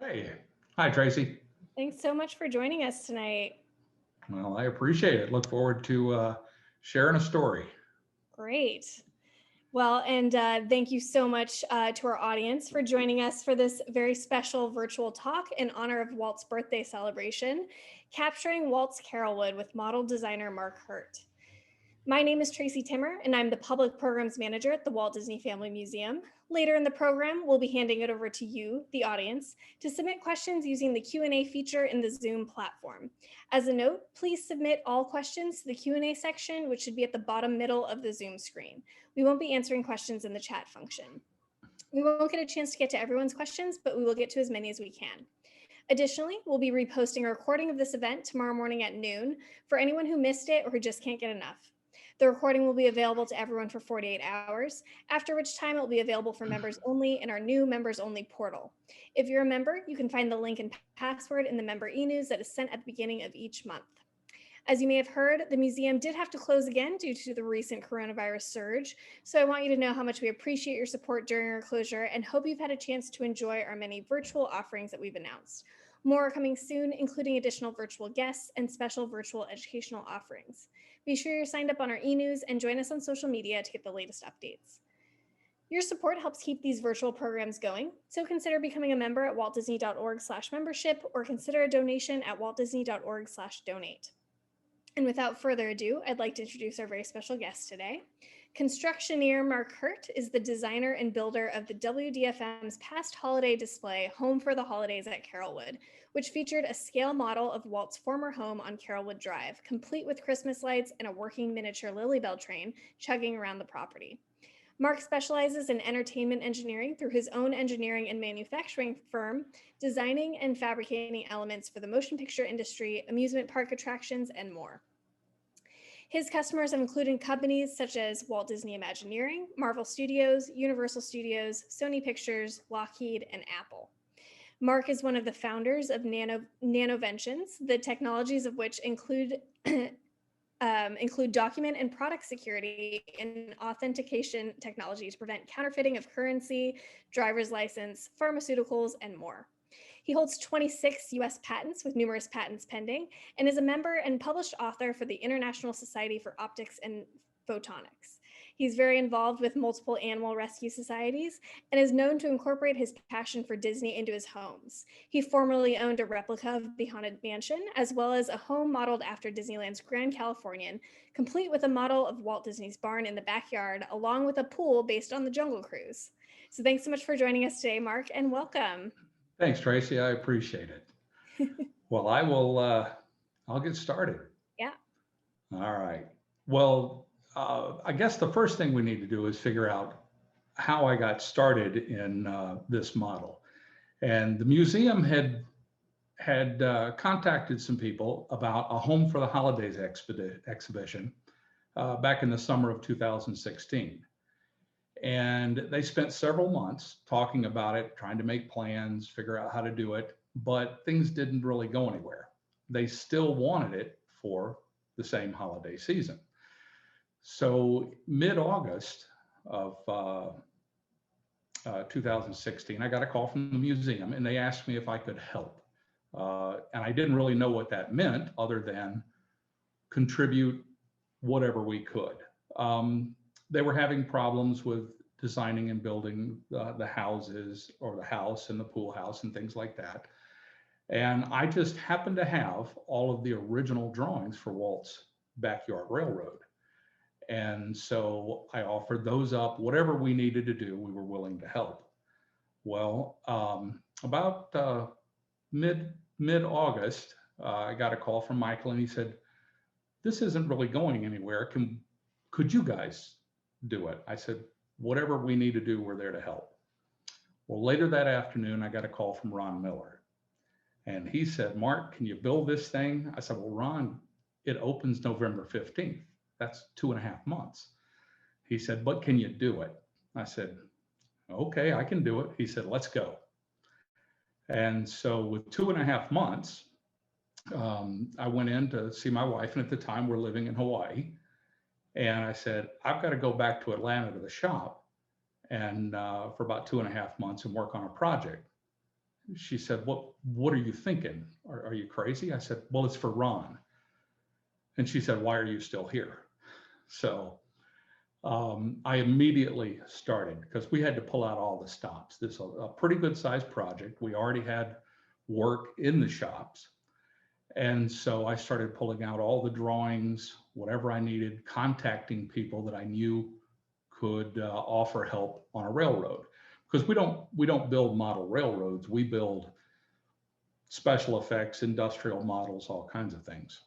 Hey, hi Tracy. Thanks so much for joining us tonight. Well, I appreciate it. Look forward to sharing a story. Great. Well, and thank you so much to our audience for joining us for this very special virtual talk in honor of Walt's birthday celebration, Capturing Walt's Carrollwood with model designer Mark Hurt. My name is Tracy Timmer, and I'm the Public Programs Manager at the Walt Disney Family Museum. Later in the program, we'll be handing it over to you, the audience, to submit questions using the Q&A feature in the Zoom platform. As a note, please submit all questions to the Q&A section, which should be at the bottom middle of the Zoom screen. We won't be answering questions in the chat function. We won't get a chance to get to everyone's questions, but we will get to as many as we can. Additionally, we'll be reposting a recording of this event tomorrow morning at noon for anyone who missed it or who just can't get enough. The recording will be available to everyone for 48 hours, after which time it will be available for members only in our new members only portal. If you're a member, you can find the link and password in the member e-news that is sent at the beginning of each month. As you may have heard, the museum did have to close again due to the recent coronavirus surge, so I want you to know how much we appreciate your support during our closure and hope you've had a chance to enjoy our many virtual offerings that we've announced. More are coming soon, including additional virtual guests and special virtual educational offerings. Be sure you're signed up on our e-news and join us on social media to get the latest updates. Your support helps keep these virtual programs going, so consider becoming a member at waltdisney.org/membership or consider a donation at waltdisney.org/donate. And without further ado, I'd like to introduce our very special guest today. Constructioneer Mark Hurt is the designer and builder of the WDFM's past holiday display, Home for the Holidays at Carrollwood, which featured a scale model of Walt's former home on Carrollwood Drive, complete with Christmas lights and a working miniature Lilybell train chugging around the property. Mark specializes in entertainment engineering through his own engineering and manufacturing firm, designing and fabricating elements for the motion picture industry, amusement park attractions, and more. His customers have included companies such as Walt Disney Imagineering, Marvel Studios, Universal Studios, Sony Pictures, Lockheed, and Apple. Mark is one of the founders of Nanoventions, the technologies of which include document and product security and authentication technology to prevent counterfeiting of currency, driver's license, pharmaceuticals, and more. He holds 26 US patents with numerous patents pending and is a member and published author for the International Society for Optics and Photonics. He's very involved with multiple animal rescue societies and is known to incorporate his passion for Disney into his homes. He formerly owned a replica of the Haunted Mansion, as well as a home modeled after Disneyland's Grand Californian, complete with a model of Walt Disney's barn in the backyard, along with a pool based on the Jungle Cruise. So thanks so much for joining us today, Mark, and welcome. Thanks, Tracy. I appreciate it. Well, I'll get started. Yeah. All right. Well, I guess the first thing we need to do is figure out how I got started in this model. And the museum had contacted some people about a Home for the Holidays exhibition back in the summer of 2016. And they spent several months talking about it, trying to make plans, figure out how to do it, but things didn't really go anywhere. They still wanted it for the same holiday season. So mid-August of 2016, I got a call from the museum and they asked me if I could help. And I didn't really know what that meant other than contribute whatever we could. They were having problems with designing and building the houses or the house and the pool house and things like that. And I just happened to have all of the original drawings for Walt's Backyard Railroad. And so I offered those up, whatever we needed to do, we were willing to help. Well, about mid-August, I got a call from Michael and he said, this isn't really going anywhere. Could you guys do it? I said, whatever we need to do, we're there to help. Well, later that afternoon, I got a call from Ron Miller. And he said, Mark, can you build this thing? I said, well, Ron, it opens November 15th. That's 2.5 months. He said, but can you do it? I said, okay, I can do it. He said, let's go. And so with 2.5 months, I went in to see my wife. And at the time, we're living in Hawaii. And I said, I've got to go back to Atlanta to the shop and for about 2.5 months and work on a project. she said, what are you thinking? Are you crazy? I said, well, it's for Ron. And she said, why are you still here? So I immediately started, because we had to pull out all the stops. This is a pretty good sized project. We already had work in the shops. And so I started pulling out all the drawings, whatever I needed, contacting people that I knew could offer help on a railroad. Because we don't build model railroads, we build special effects, industrial models, all kinds of things.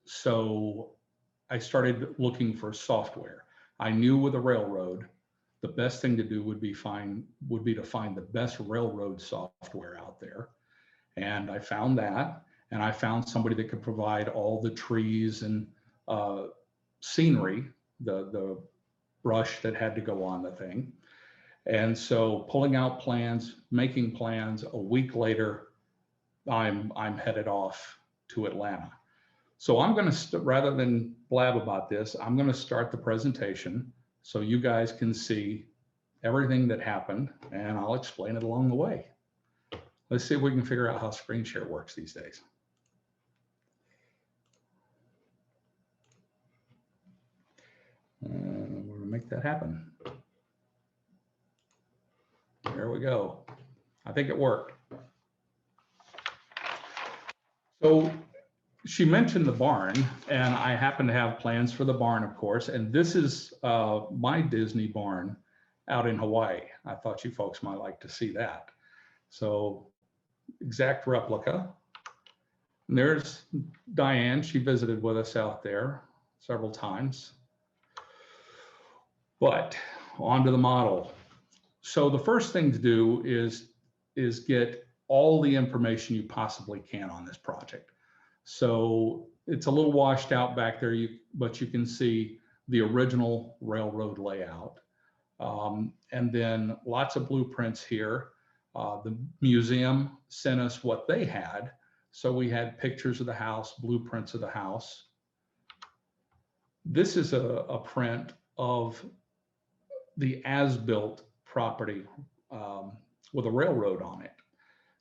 So I started looking for software. I knew with a railroad, the best thing to do would be to find the best railroad software out there. And I found that, and I found somebody that could provide all the trees and scenery, the brush that had to go on the thing. And so pulling out plans, making plans, a week later, I'm headed off to Atlanta. So I'm going to, rather than blab about this, I'm going to start the presentation so you guys can see everything that happened, and I'll explain it along the way. Let's see if we can figure out how screen share works these days. We're going to make that happen. There we go. I think it worked. So she mentioned the barn, and I happen to have plans for the barn, of course. And this is my Disney barn out in Hawaii. I thought you folks might like to see that. So exact replica. And there's Diane. She visited with us out there several times. But on to the model. So the first thing to do is get all the information you possibly can on this project. So it's a little washed out back there, but you can see the original railroad layout. And then lots of blueprints here. The museum sent us what they had. So we had pictures of the house, blueprints of the house. This is a print of the as-built property with a railroad on it.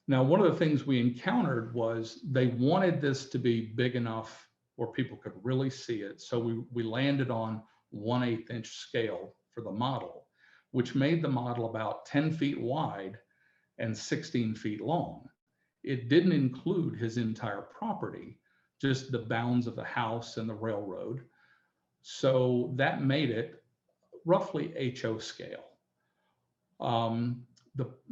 Now, one of the things we encountered was they wanted this to be big enough where people could really see it. So we landed on 1/8 inch scale for the model, which made the model about 10 feet wide and 16 feet long. It didn't include his entire property, just the bounds of the house and the railroad. So that made it roughly HO scale.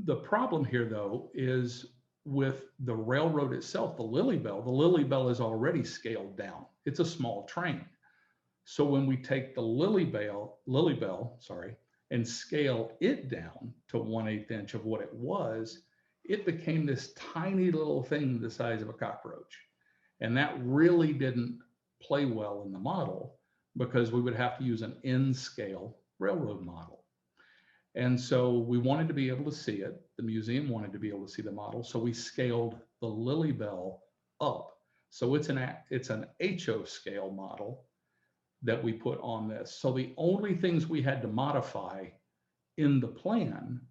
The problem here, though, is with the railroad itself, the Lily Bell is already scaled down. It's a small train. So when we take the Lily Bell, and scale it down to 1/8 inch of what it was, it became this tiny little thing the size of a cockroach. And that really didn't play well in the model because we would have to use an N-scale railroad model. And so we wanted to be able to see it. The museum wanted to be able to see the model. So we scaled the Lily Bell up. So it's an HO scale model that we put on this. So the only things we had to modify in the plan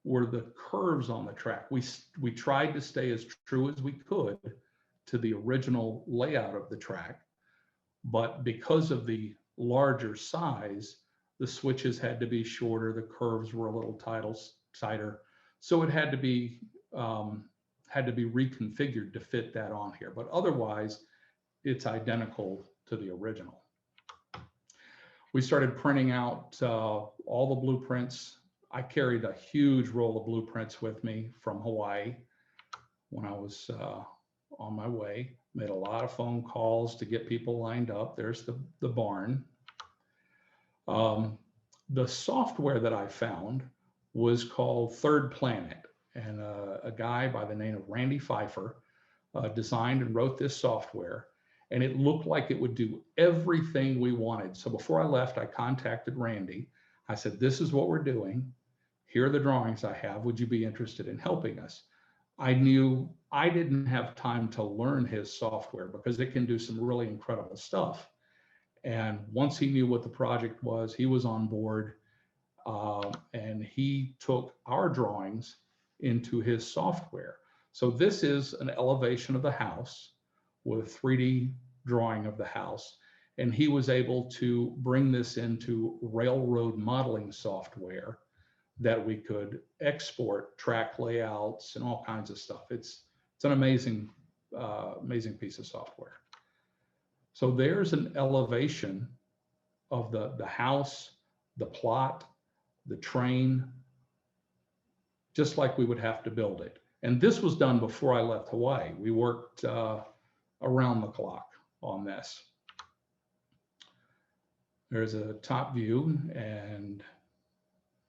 were the curves on the track. We tried to stay as true as we could to the original layout of the track, but because of the larger size, the switches had to be shorter, the curves were a little tighter, so it had to be reconfigured to fit that on here. But otherwise, it's identical to the original. We started printing out all the blueprints. I carried a huge roll of blueprints with me from Hawaii when I was on my way. Made a lot of phone calls to get people lined up. There's the barn. The software that I found was called Third Planet, and a guy by the name of Randy Pfeiffer designed and wrote this software, and it looked like it would do everything we wanted. So before I left, I contacted Randy. I said, this is what we're doing. Here are the drawings I have. Would you be interested in helping us? I knew I didn't have time to learn his software because it can do some really incredible stuff. And once he knew what the project was, he was on board, and he took our drawings into his software. So this is an elevation of the house with a 3D drawing of the house. And he was able to bring this into railroad modeling software that we could export track layouts and all kinds of stuff. It's an amazing, amazing piece of software. So there's an elevation of the house, the plot, the train, just like we would have to build it. And this was done before I left Hawaii. We worked around the clock on this. There's a top view, and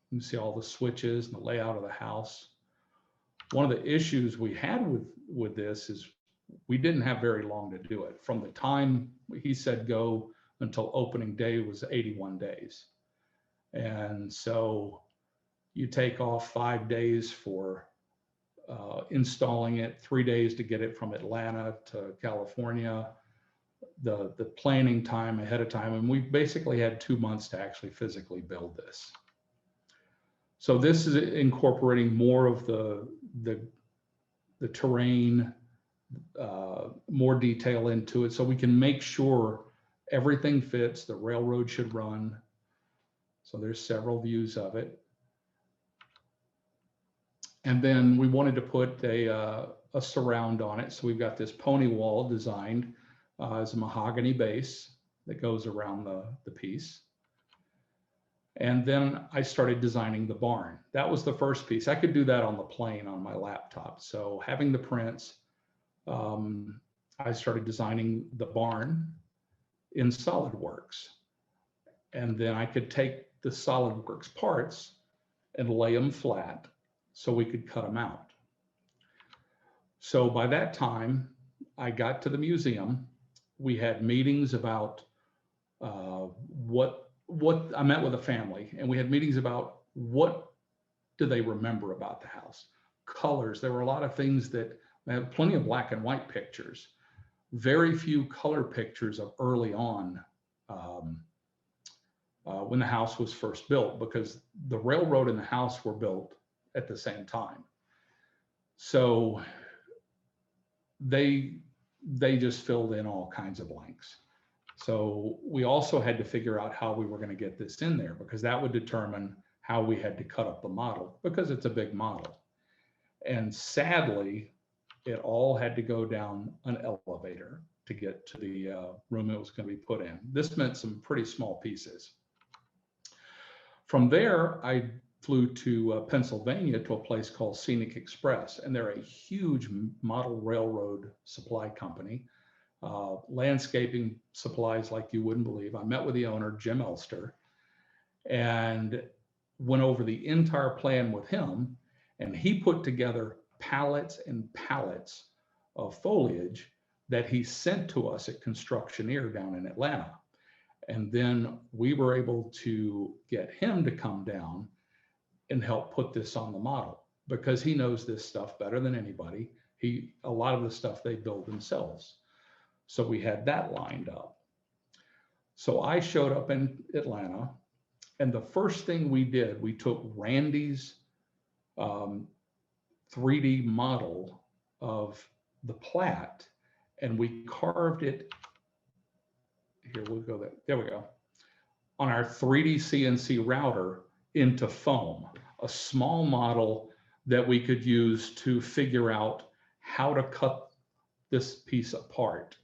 you can see all the switches and the layout of the house. One of the issues we had with this is we didn't have very long to do it. From the time he said go until opening day was 81 days. And so you take off 5 days for installing it, 3 days to get it from Atlanta to California, the planning time ahead of time. And we basically had 2 months to actually physically build this. So this is incorporating more of the terrain, more detail into it, so we can make sure everything fits, the railroad should run. So there's several views of it. And then we wanted to put a surround on it. So we've got this pony wall designed as a mahogany base that goes around the piece. And then I started designing the barn. That was the first piece. I could do that on the plane on my laptop. So having the prints, I started designing the barn in SolidWorks. And then I could take the SolidWorks parts and lay them flat so we could cut them out. So by that time, I got to the museum. We had meetings about what I met with a family, and we had meetings about what do they remember about the house. Colors, there were a lot of things that I have plenty of black and white pictures, very few color pictures of early on when the house was first built, because the railroad and the house were built at the same time. So they just filled in all kinds of blanks. So we also had to figure out how we were going to get this in there, because that would determine how we had to cut up the model, because it's a big model. And sadly, it all had to go down an elevator to get to the room it was going to be put in. This meant some pretty small pieces. From there, I flew to Pennsylvania to a place called Scenic Express, and they're a huge model railroad supply company. Landscaping supplies like you wouldn't believe. I met with the owner, Jim Elster, and went over the entire plan with him, and he put together pallets and pallets of foliage that he sent to us at Constructioneer down in Atlanta. And then we were able to get him to come down and help put this on the model, because he knows this stuff better than anybody. A lot of the stuff they build themselves. So we had that lined up. So I showed up in Atlanta, and the first thing we did, we took Randy's 3D model of the plat, and we carved it. Here, we'll go there. There we go. On our 3D CNC router into foam, a small model that we could use to figure out how to cut this piece apart.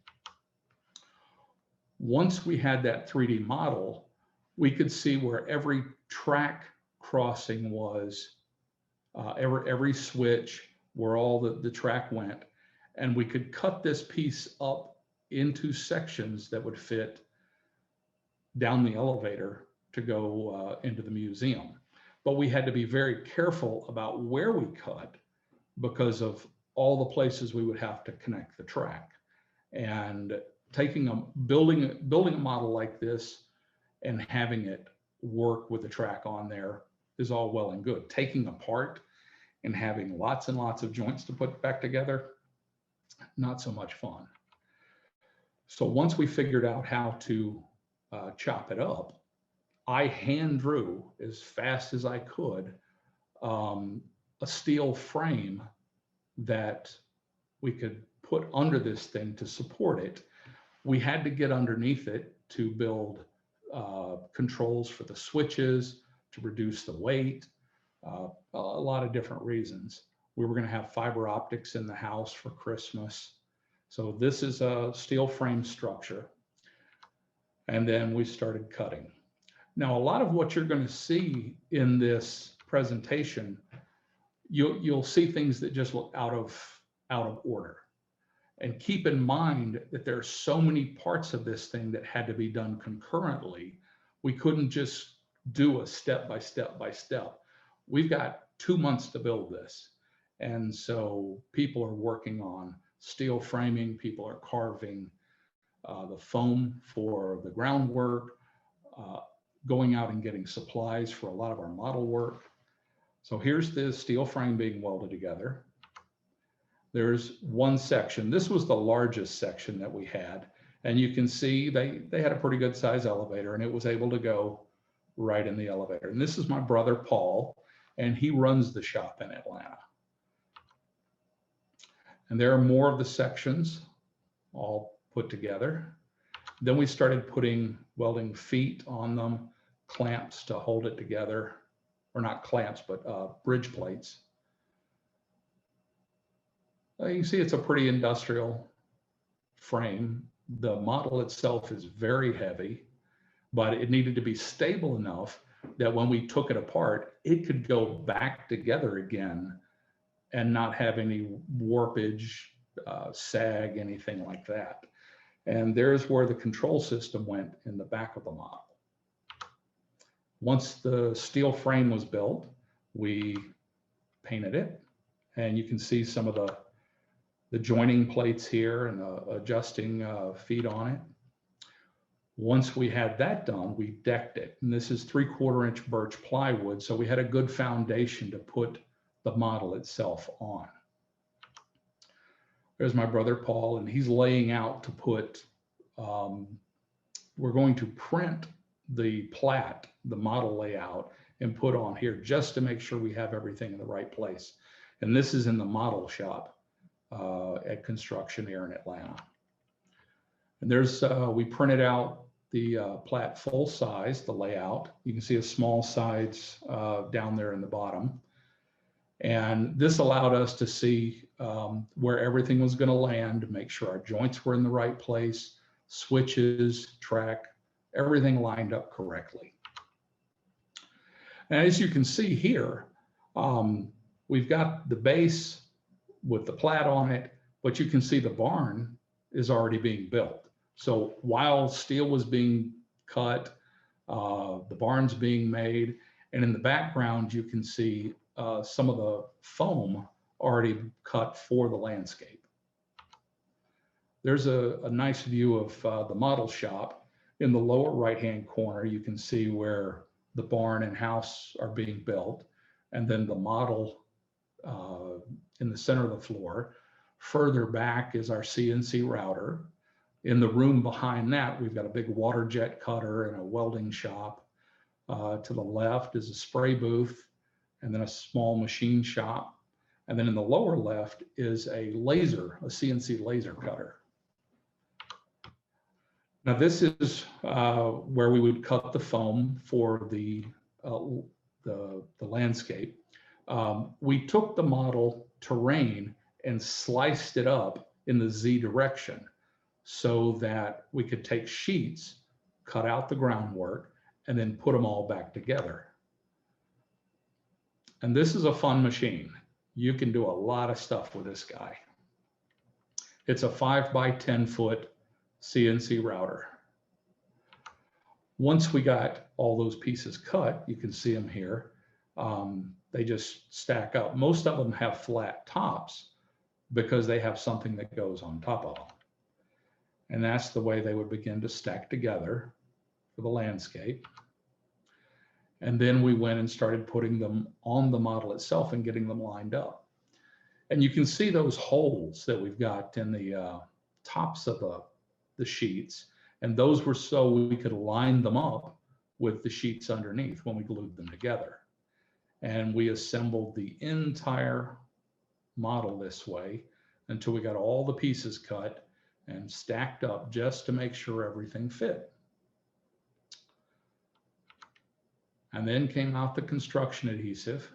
Once we had that 3D model, we could see where every track crossing was, every switch, where all the track went, and we could cut this piece up into sections that would fit down the elevator to go into the museum. But we had to be very careful about where we cut, because of all the places we would have to connect the track. And building a model like this and having it work with the track on there is all well and good. Taking apart and having lots and lots of joints to put back together, not so much fun. So once we figured out how to chop it up, I hand drew as fast as I could a steel frame that we could put under this thing to support it. We had to get underneath it to build controls for the switches, to reduce the weight, a lot of different reasons. We were going to have fiber optics in the house for Christmas. So this is a steel frame structure. And then we started cutting. Now, a lot of what you're going to see in this presentation, you'll see things that just look out of order. And keep in mind that there are so many parts of this thing that had to be done concurrently. We couldn't just do a step by step by step. We've got 2 months to build this. And so people are working on steel framing, people are carving the foam for the groundwork, going out and getting supplies for a lot of our model work. So here's the steel frame being welded together. There's one section. This was the largest section that we had. And you can see they had a pretty good size elevator, and it was able to go right in the elevator. And this is my brother, Paul, and he runs the shop in Atlanta. And there are more of the sections all put together. Then we started putting welding feet on them, clamps to hold it together, or not clamps, but bridge plates. You can see it's a pretty industrial frame. The model itself is very heavy, but it needed to be stable enough that when we took it apart, it could go back together again and not have any warpage, sag, anything like that. And there's where the control system went in the back of the model. Once the steel frame was built, we painted it, and you can see some of the joining plates here and the adjusting feet on it. Once we had that done, we decked it. And this is 3/4 inch birch plywood, so we had a good foundation to put the model itself on. There's my brother Paul, and he's laying out to put, we're going to print the plat, the model layout, and put on here just to make sure we have everything in the right place. And this is in the model shop at Constructioneer in Atlanta. And there's, we printed out the plat full size, the layout. You can see a small size down there in the bottom. And this allowed us to see where everything was going to land, make sure our joints were in the right place, switches, track, everything lined up correctly. And as you can see here, we've got the base with the plat on it, but you can see the barn is already being built. So while steel was being cut, the barn's being made, and in the background, you can see some of the foam already cut for the landscape. There's a nice view of the model shop. In the lower right-hand corner, you can see where the barn and house are being built, and then the model in the center of the floor. Further back is our CNC router. In the room behind that, we've got a big water jet cutter and a welding shop. To the left is a spray booth, and then a small machine shop. And then in the lower left is a laser, a CNC laser cutter. Now this is where we would cut the foam for the landscape. We took the model terrain and sliced it up in the Z direction so that we could take sheets, cut out the groundwork, and then put them all back together. And this is a fun machine. You can do a lot of stuff with this guy. It's a 5 by 10 foot CNC router. Once we got all those pieces cut, you can see them here. They just stack up. Most of them have flat tops because they have something that goes on top of them. And that's the way they would begin to stack together for the landscape. And then we went and started putting them on the model itself and getting them lined up. And you can see those holes that we've got in the tops of the sheets. And those were so we could line them up with the sheets underneath when we glued them together. And we assembled the entire model this way until we got all the pieces cut and stacked up just to make sure everything fit. And then came out the construction adhesive.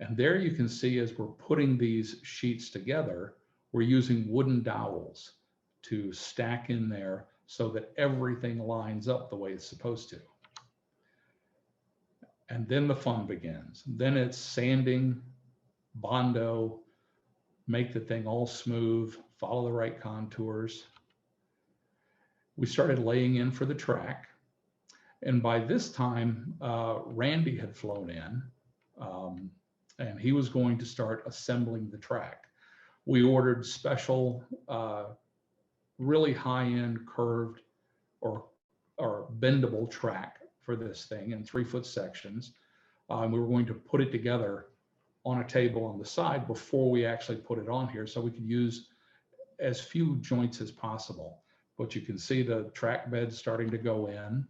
And there you can see, as we're putting these sheets together, we're using wooden dowels to stack in there so that everything lines up the way it's supposed to. And then the fun begins. Then it's sanding, Bondo, make the thing all smooth, follow the right contours. We started laying in for the track. And by this time, Randy had flown in, and he was going to start assembling the track. We ordered special, really high-end curved or bendable track for this thing in 3-foot sections. And we were going to put it together on a table on the side before we actually put it on here, so we could use as few joints as possible. But you can see the track bed starting to go in,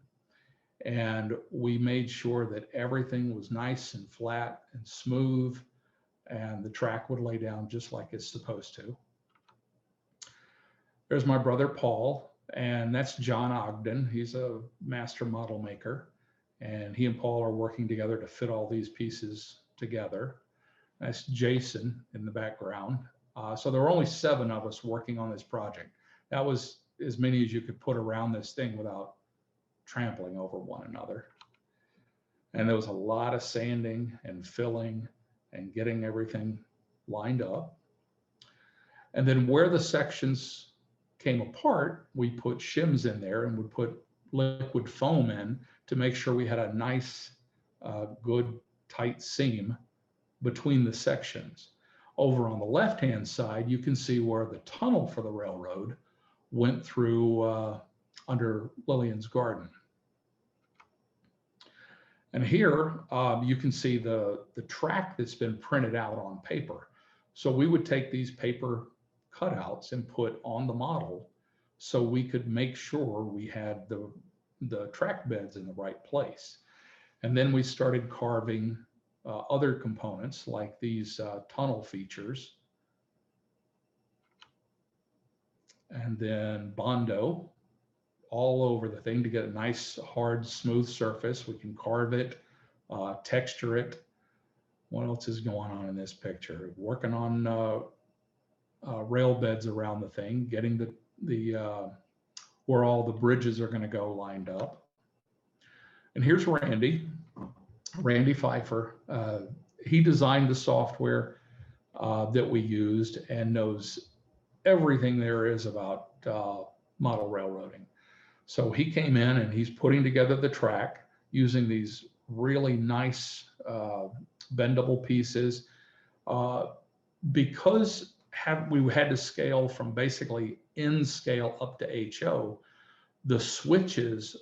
and we made sure that everything was nice and flat and smooth, and the track would lay down just like it's supposed to. There's my brother Paul, and that's John Ogden. He's a master model maker, and he and Paul are working together to fit all these pieces together. That's Jason in the background. So there were only 7 of us working on this project. That was as many as you could put around this thing without trampling over one another. And there was a lot of sanding and filling and getting everything lined up. And then where the sections came apart, we put shims in there and would put liquid foam in to make sure we had a nice, good, tight seam between the sections. Over on the left-hand side, you can see where the tunnel for the railroad went through under Lillian's garden. And here you can see the track that's been printed out on paper. So we would take these paper cutouts and put on the model so we could make sure we had the track beds in the right place. And then we started carving other components like these tunnel features. And then Bondo all over the thing to get a nice, hard, smooth surface. We can carve it, texture it. What else is going on in this picture? Working on rail beds around the thing, getting the where all the bridges are going to go lined up. And here's Randy Pfeiffer. He designed the software that we used and knows everything there is about model railroading. So he came in and he's putting together the track using these really nice bendable pieces. Because we had to scale from basically N scale up to HO, the switches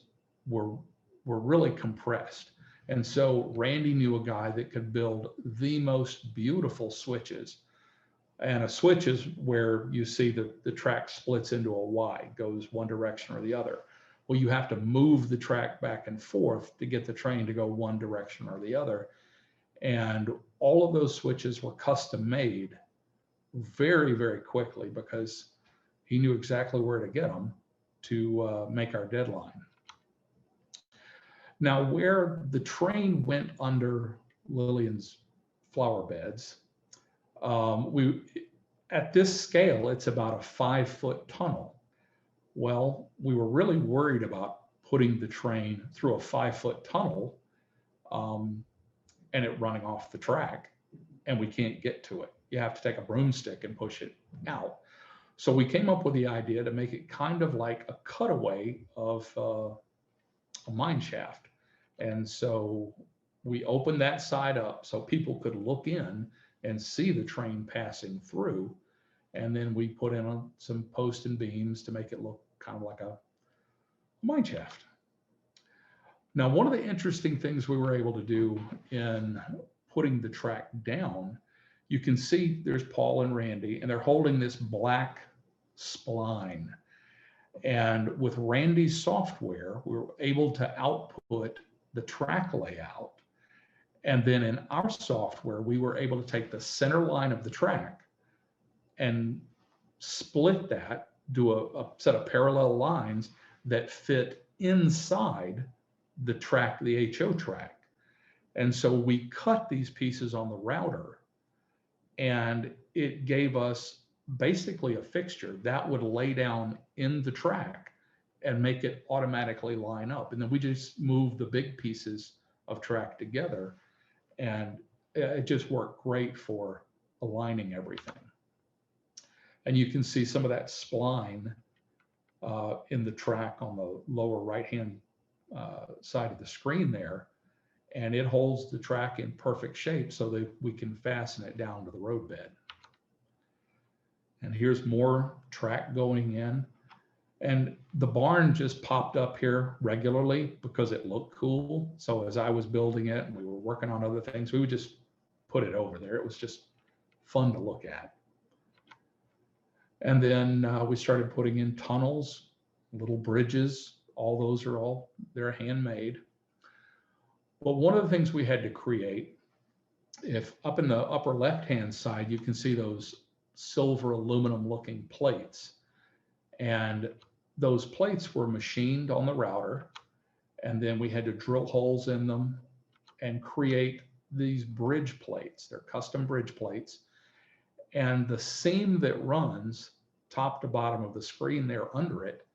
were really compressed. And so Randy knew a guy that could build the most beautiful switches. And a switch is where you see the track splits into a Y, goes one direction or the other. Well, you have to move the track back and forth to get the train to go one direction or the other. And all of those switches were custom made very, very quickly because he knew exactly where to get them to make our deadline. Now, where the train went under Lillian's flower beds, at this scale, it's about a 5-foot tunnel. Well, we were really worried about putting the train through a 5-foot tunnel and it running off the track, and we can't get to it. You have to take a broomstick and push it out. So we came up with the idea to make it kind of like a cutaway of a mine shaft. And so we opened that side up so people could look in and see the train passing through. And then we put in some posts and beams to make it look kind of like a mine shaft. Now, one of the interesting things we were able to do in putting the track down, you can see there's Paul and Randy, and they're holding this black spline. And with Randy's software, we were able to output the track layout. And then in our software, we were able to take the center line of the track and split that, do a set of parallel lines that fit inside the track, the HO track. And so we cut these pieces on the router, and it gave us basically a fixture that would lay down in the track and make it automatically line up. And then we just move the big pieces of track together, and it just worked great for aligning everything. And you can see some of that spline in the track on the lower right-hand side of the screen there. And it holds the track in perfect shape so that we can fasten it down to the roadbed. And here's more track going in. And the barn just popped up here regularly because it looked cool. So as I was building it and we were working on other things, we would just put it over there. It was just fun to look at. And then we started putting in tunnels, little bridges. All those are they're handmade. But one of the things we had to create, if up in the upper left-hand side, you can see those silver aluminum looking plates. And those plates were machined on the router. And then we had to drill holes in them and create these bridge plates. They're custom bridge plates. And the seam that runs top to bottom of the screen there under it,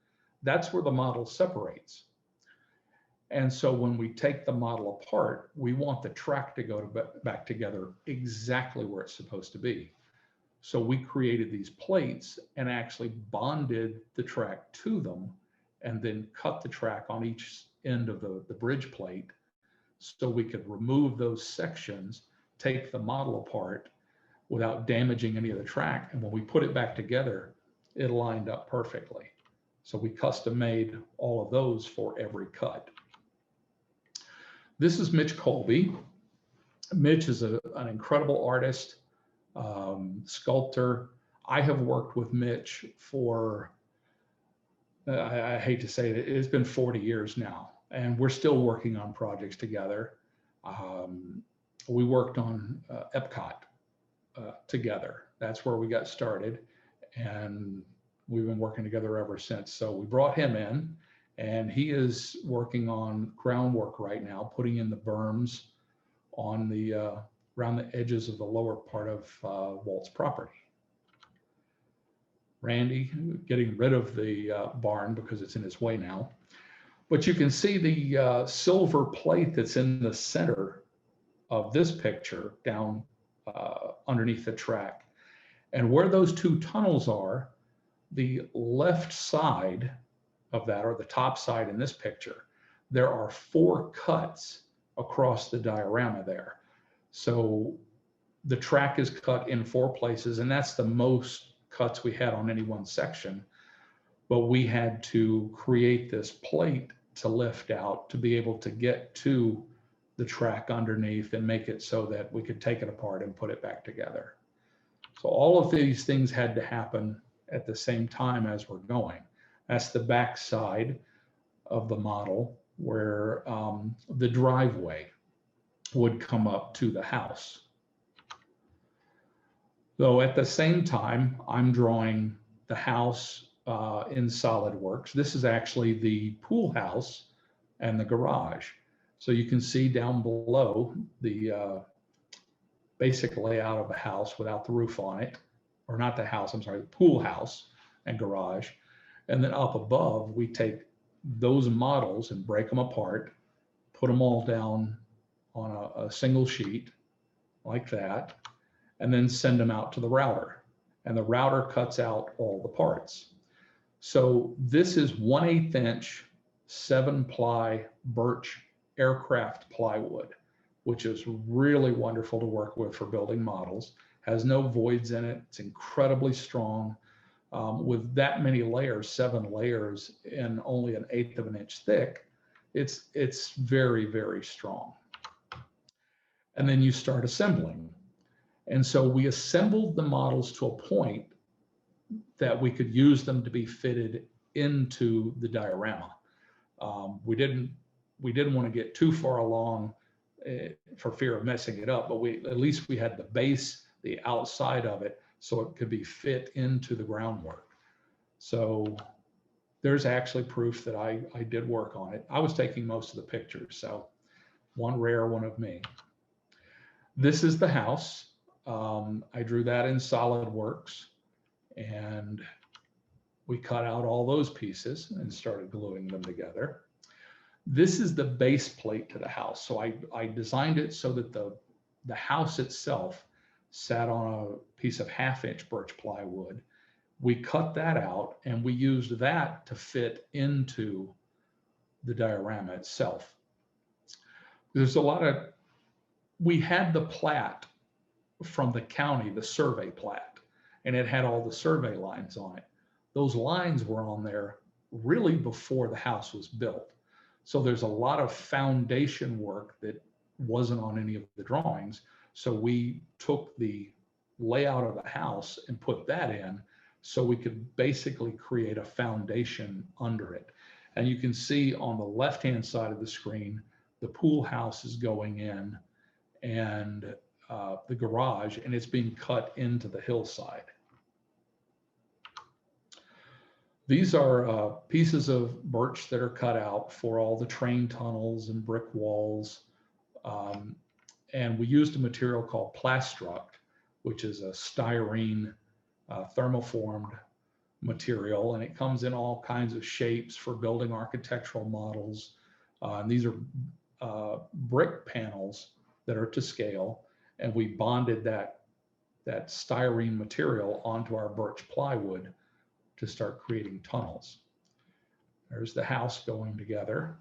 that's where the model separates. And so when we take the model apart, we want the track to go back together exactly where it's supposed to be. So we created these plates and actually bonded the track to them and then cut the track on each end of the bridge plate so we could remove those sections, take the model apart without damaging any of the track. And when we put it back together, it lined up perfectly. So we custom made all of those for every cut. This is Mitch Colby. Mitch is an incredible artist, sculptor. I have worked with Mitch for, I hate to say it, it's been 40 years now, and we're still working on projects together. We worked on Epcot together. That's where we got started, and we've been working together ever since. So we brought him in, and he is working on groundwork right now, putting in the berms on the around the edges of the lower part of Walt's property. Randy getting rid of the barn because it's in his way now. But you can see the silver plate that's in the center of this picture down underneath the track. And where those two tunnels are, the left side of that, or the top side in this picture, there are 4 cuts across the diorama there. So the track is cut in 4 places, and that's the most cuts we had on any one section. But we had to create this plate to lift out to be able to get to the track underneath and make it so that we could take it apart and put it back together. So all of these things had to happen at the same time as we're going. That's the back side of the model where the driveway would come up to the house. So at the same time, I'm drawing the house in SolidWorks. This is actually the pool house and the garage. So you can see down below the basic layout of the house without the roof on it, or not the house, I'm sorry, the pool house and garage. And then up above, we take those models and break them apart, put them all down on a single sheet like that, and then send them out to the router. And the router cuts out all the parts. So this is 1/8 inch 7-ply birch aircraft plywood, which is really wonderful to work with for building models. Has no voids in it. It's incredibly strong. With that many layers, 7 layers in only 1/8 of an inch thick, it's very, very strong. And then you start assembling. And so we assembled the models to a point that we could use them to be fitted into the diorama. We didn't want to get too far along for fear of messing it up, but at least we had the base, the outside of it, so it could be fit into the groundwork. So there's actually proof that I did work on it. I was taking most of the pictures, so one rare one of me. This is the house. I drew that in SolidWorks, and we cut out all those pieces and started gluing them together. This is the base plate to the house. So I designed it so that the house itself sat on a piece of 1/2-inch birch plywood. We cut that out and we used that to fit into the diorama itself. There's a lot of, we had the plat from the county, the survey plat, and it had all the survey lines on it. Those lines were on there really before the house was built. So there's a lot of foundation work that wasn't on any of the drawings. So we took the layout of the house and put that in so we could basically create a foundation under it. And you can see on the left-hand side of the screen, the pool house is going in and the garage, and it's being cut into the hillside. These are pieces of birch that are cut out for all the train tunnels and brick walls. And we used a material called Plastruct, which is a styrene thermoformed material, and it comes in all kinds of shapes for building architectural models. And these are brick panels that are to scale, and we bonded that styrene material onto our birch plywood to start creating tunnels. There's the house going together.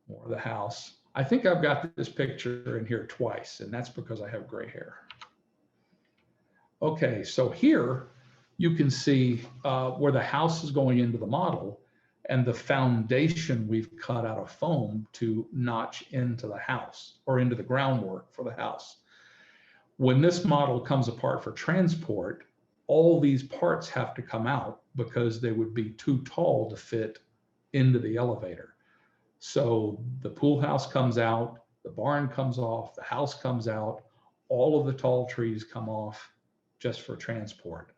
More of the house. I think I've got this picture in here twice, and that's because I have gray hair. Okay, so here you can see where the house is going into the model, and the foundation we've cut out of foam to notch into the house or into the groundwork for the house. When this model comes apart for transport, all these parts have to come out because they would be too tall to fit into the elevator. So the pool house comes out, the barn comes off, the house comes out, all of the tall trees come off just for transport.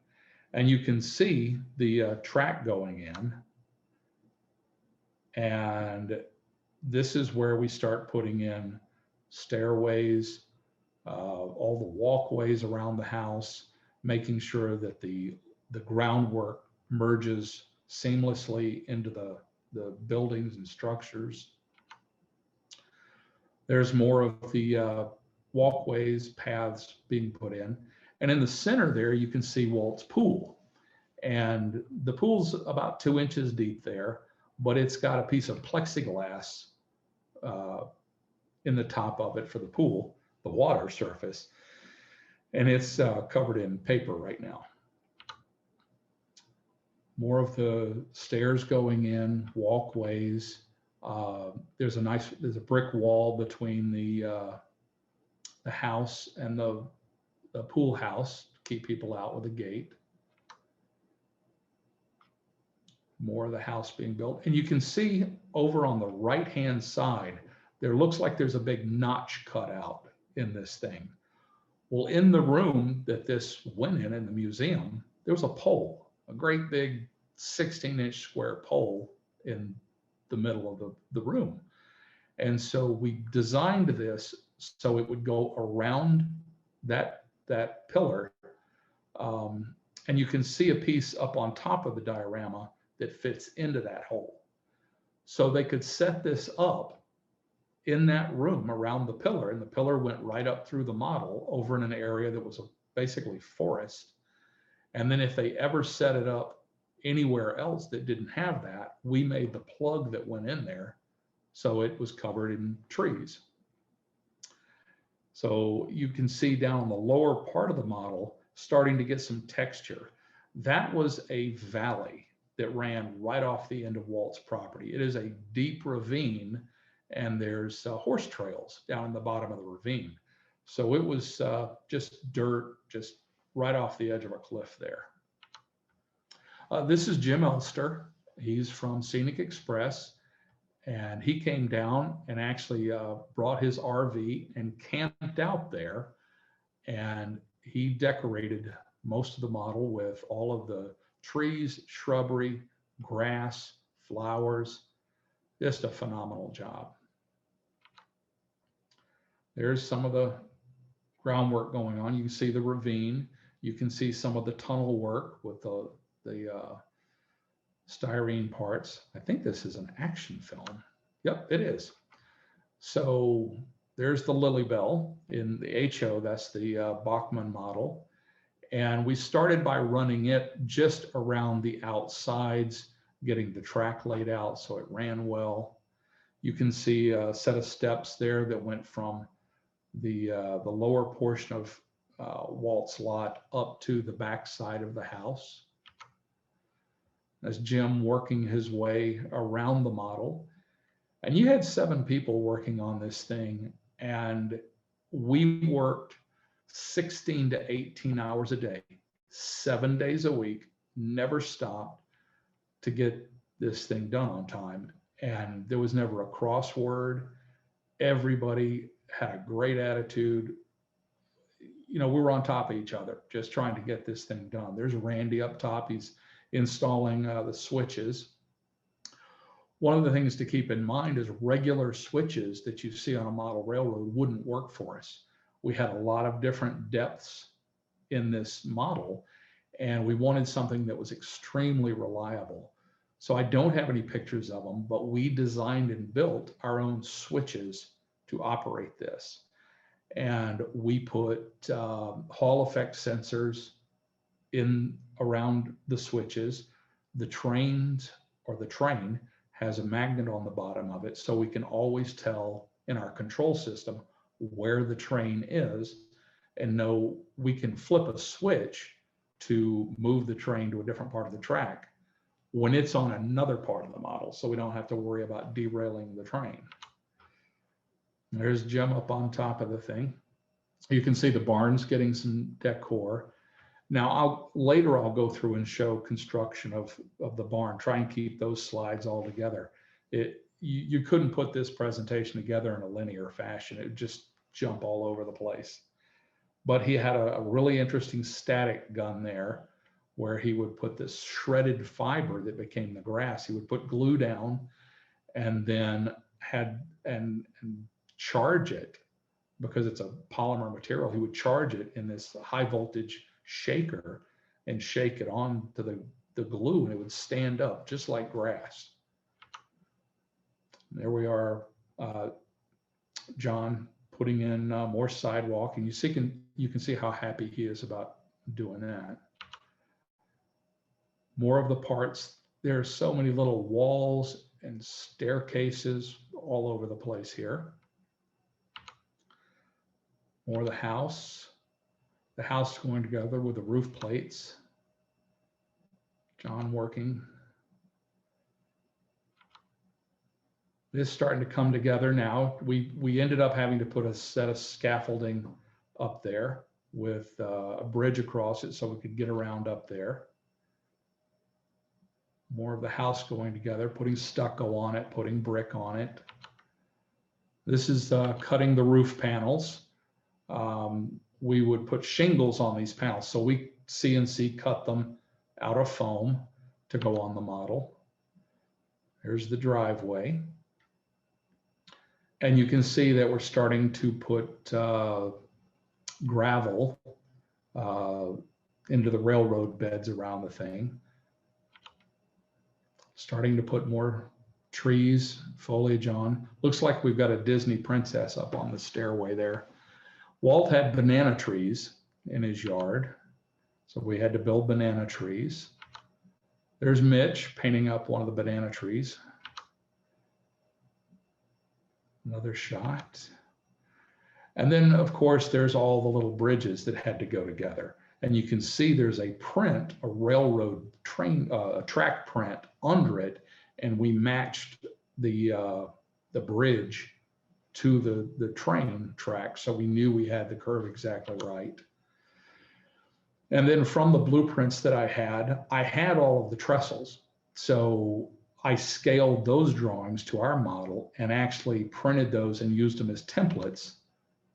And you can see the track going in. And this is where we start putting in stairways, all the walkways around the house, making sure that the groundwork merges seamlessly into the buildings and structures. There's more of the walkways, paths being put in. And in the center there, you can see Walt's pool. And the pool's about 2 inches deep there, but it's got a piece of plexiglass in the top of it for the pool, the water surface. And it's covered in paper right now. More of the stairs going in, walkways. There's a brick wall between the house and the pool house to keep people out with a gate. More of the house being built. And you can see over on the right-hand side, there looks like there's a big notch cut out in this thing. Well, in the room that this went in the museum, there was a pole, a great big 16-inch square pole in the middle of the room. And so we designed this so it would go around that pillar. And you can see a piece up on top of the diorama that fits into that hole. So they could set this up in that room around the pillar, and the pillar went right up through the model over in an area that was basically forest. And then if they ever set it up anywhere else that didn't have that, we made the plug that went in there so it was covered in trees. So you can see down on the lower part of the model starting to get some texture. That was a valley that ran right off the end of Walt's property. It is a deep ravine, and there's horse trails down in the bottom of the ravine. So it was just dirt, just right off the edge of a cliff there. This is Jim Elster. He's from Scenic Express, And he came down and actually brought his RV and camped out there. And he decorated most of the model with all of the trees, shrubbery, grass, flowers. Just a phenomenal job. There's some of the groundwork going on. You can see the ravine. You can see some of the tunnel work with the styrene parts. I think this is an action film. Yep, it is. So there's the Lily Bell in the HO. That's the Bachmann model. And we started by running it just around the outsides, getting the track laid out so it ran well. You can see a set of steps there that went from the lower portion of Walt's lot up to the back side of the house. That's Jim working his way around the model. And you had 7 people working on this thing, and we worked 16 to 18 hours a day, 7 days a week, never stopped to get this thing done on time. And there was never a crossword. Everybody had a great attitude. You know, we were on top of each other, just trying to get this thing done. There's Randy up top. He's installing the switches. One of the things to keep in mind is regular switches that you see on a model railroad wouldn't work for us. We had a lot of different depths in this model, and we wanted something that was extremely reliable. So I don't have any pictures of them, but we designed and built our own switches to operate this. And we put Hall effect sensors in around the switches. The train has a magnet on the bottom of it, so we can always tell in our control system where the train is and know we can flip a switch to move the train to a different part of the track when it's on another part of the model, so we don't have to worry about derailing the train. There's Jim up on top of the thing. You can see the barns getting some decor. Now, later I'll go through and show construction of the barn, try and keep those slides all together. You couldn't put this presentation together in a linear fashion. It would just jump all over the place. But he had a really interesting static gun there where he would put this shredded fiber that became the grass. He would put glue down and then and charge it, because it's a polymer material. He would charge it in this high voltage shaker and shake it on to the glue, and it would stand up just like grass. There we are, John putting in more sidewalk, and you can see how happy he is about doing that. More of the parts. There are so many little walls and staircases all over the place here. More of the house. The house going together with the roof plates. John working. This is starting to come together now. We ended up having to put a set of scaffolding up there with a bridge across it so we could get around up there. More of the house going together, putting stucco on it, putting brick on it. This is cutting the roof panels. We would put shingles on these panels, so we CNC cut them out of foam to go on the model. There's the driveway. And you can see that we're starting to put gravel into the railroad beds around the thing. Starting to put more trees, foliage on. Looks like we've got a Disney princess up on the stairway there. Walt had banana trees in his yard, so we had to build banana trees. There's Mitch painting up one of the banana trees. Another shot. And then, of course, there's all the little bridges that had to go together. And you can see there's a print, a railroad train, track print under it, and we matched the bridge to the train track, so we knew we had the curve exactly right. And then from the blueprints that I had all of the trestles. So I scaled those drawings to our model and actually printed those and used them as templates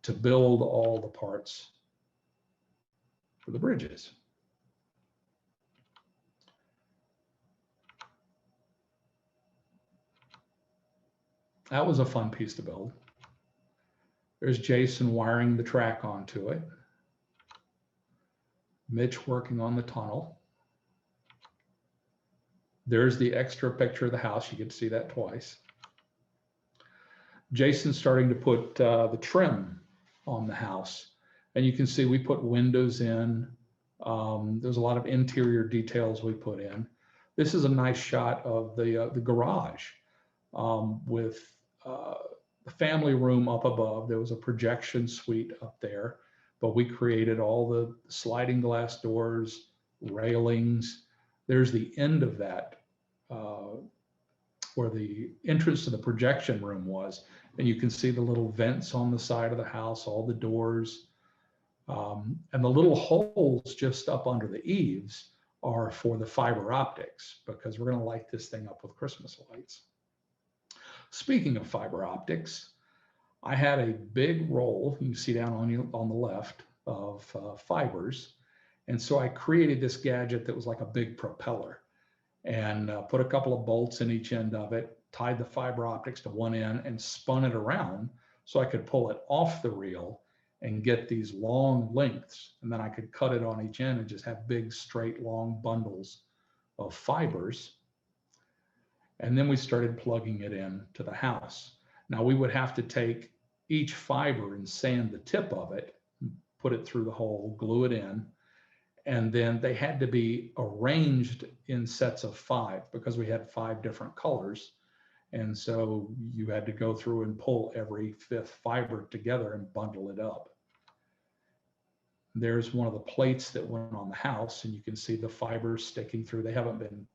to build all the parts for the bridges. That was a fun piece to build. There's Jason wiring the track onto it. Mitch working on the tunnel. There's the extra picture of the house. You get to see that twice. Jason's starting to put the trim on the house. And you can see we put windows in. There's a lot of interior details we put in. This is a nice shot of the garage with the family room up above. There was a projection suite up there, but we created all the sliding glass doors, railings. There's the end of that where the entrance to the projection room was. And you can see the little vents on the side of the house, all the doors. And the little holes just up under the eaves are for the fiber optics, because we're going to light this thing up with Christmas lights. Speaking of fiber optics, I had a big roll, you can see down on the left, of fibers. And so I created this gadget that was like a big propeller, and put a couple of bolts in each end of it, tied the fiber optics to one end and spun it around so I could pull it off the reel and get these long lengths. And then I could cut it on each end and just have big, straight, long bundles of fibers. And then we started plugging it in to the house. Now we would have to take each fiber and sand the tip of it, put it through the hole, glue it in, and then they had to be arranged in sets of 5 because we had 5 different colors. And so you had to go through and pull every 5th fiber together and bundle it up. There's one of the plates that went on the house, and you can see the fibers sticking through. They haven't been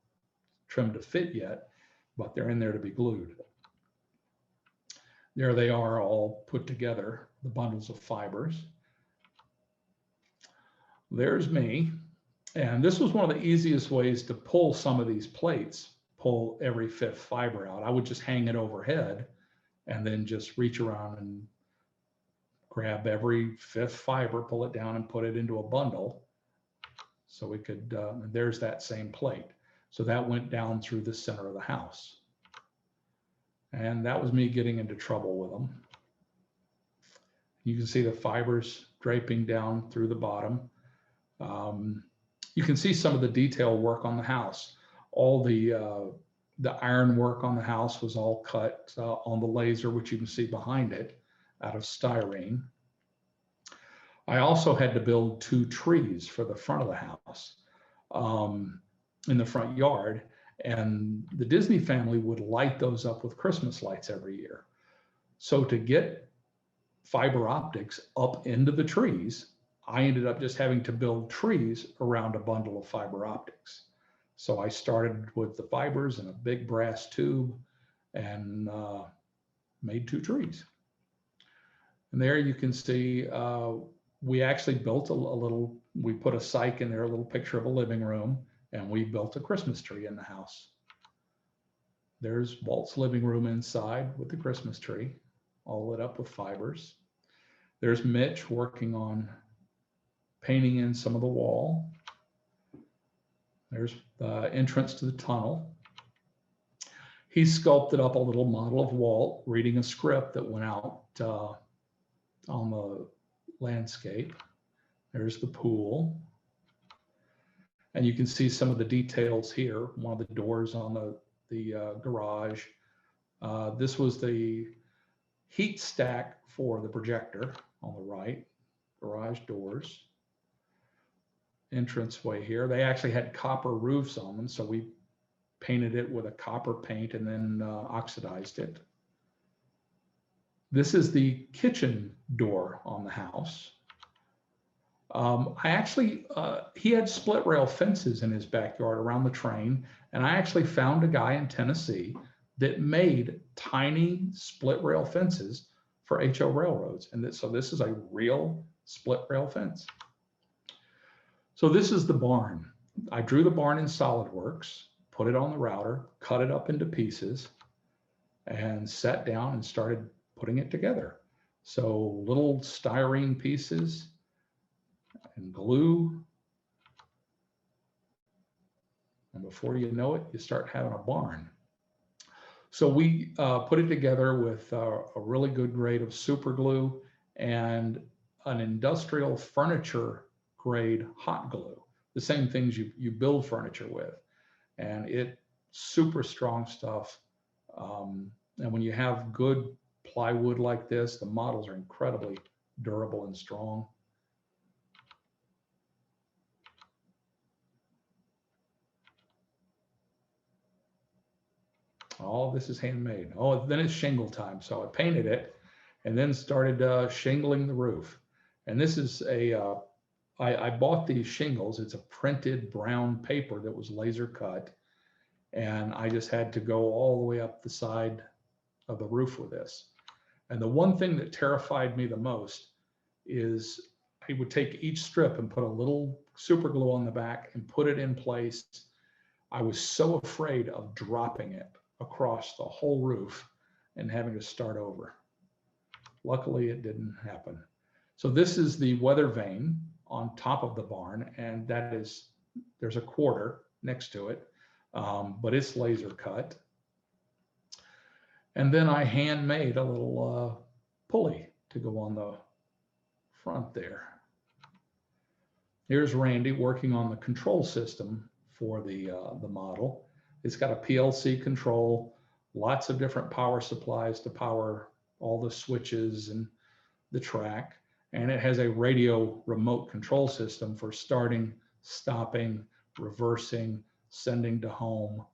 trimmed to fit yet, but they're in there to be glued. There they are, all put together, the bundles of fibers. There's me. And this was one of the easiest ways to pull some of these plates, pull every 5th fiber out. I would just hang it overhead and then just reach around and grab every 5th fiber, pull it down and put it into a bundle. So we could, there's that same plate. So that went down through the center of the house. And that was me getting into trouble with them. You can see the fibers draping down through the bottom. You can see some of the detail work on the house. All the iron work on the house was all cut on the laser, which you can see behind it, out of styrene. I also had to build 2 trees for the front of the house in the front yard. And the Disney family would light those up with Christmas lights every year. So to get fiber optics up into the trees, I ended up just having to build trees around a bundle of fiber optics. So I started with the fibers in a big brass tube and made 2 trees. And there you can see, we actually built a little, we put a cyc in there, a little picture of a living room, and we built a Christmas tree in the house. There's Walt's living room inside with the Christmas tree, all lit up with fibers. There's Mitch working on painting in some of the wall. There's the entrance to the tunnel. He sculpted up a little model of Walt reading a script that went out on the landscape. There's the pool. And you can see some of the details here. One of the doors on the garage. This was the heat stack for the projector on the right. Garage doors. Entranceway here. They actually had copper roofs on them, so we painted it with a copper paint and then oxidized it. This is the kitchen door on the house. He had split rail fences in his backyard around the train, and I actually found a guy in Tennessee that made tiny split rail fences for HO railroads. And so this is a real split rail fence. So this is the barn. I drew the barn in SolidWorks, put it on the router, cut it up into pieces, and sat down and started putting it together. So little styrene pieces and glue. And before you know it, you start having a barn. So we put it together with a really good grade of super glue and an industrial furniture grade hot glue, the same things you build furniture with. And it super strong stuff. And when you have good plywood like this, the models are incredibly durable and strong. All this is handmade. Oh, then it's shingle time. So I painted it and then started shingling the roof. And this is I bought these shingles. It's a printed brown paper that was laser cut. And I just had to go all the way up the side of the roof with this. And the one thing that terrified me the most is I would take each strip and put a little super glue on the back and put it in place. I was so afraid of dropping it across the whole roof and having to start over. Luckily, it didn't happen. So this is the weather vane on top of the barn, and that is, there's a quarter next to it, but it's laser cut. And then I handmade a little pulley to go on the front there. Here's Randy working on the control system for the model. It's got a PLC control, lots of different power supplies to power all the switches and the track. And it has a radio remote control system for starting, stopping, reversing, sending to home,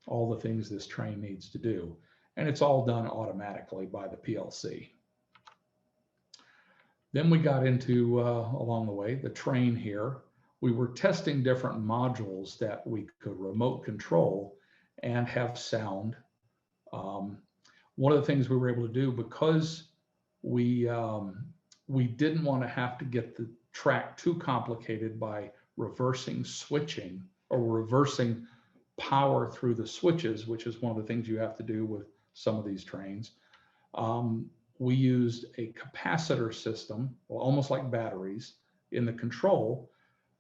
all the things this train needs to do. And it's all done automatically by the PLC. Then we got into, along the way, the train here. We were testing different modules that we could remote control and have sound. One of the things we were able to do, because we didn't want to have to get the track too complicated by reversing switching or reversing power through the switches, which is one of the things you have to do with some of these trains. We used a capacitor system, well, almost like batteries, in the control.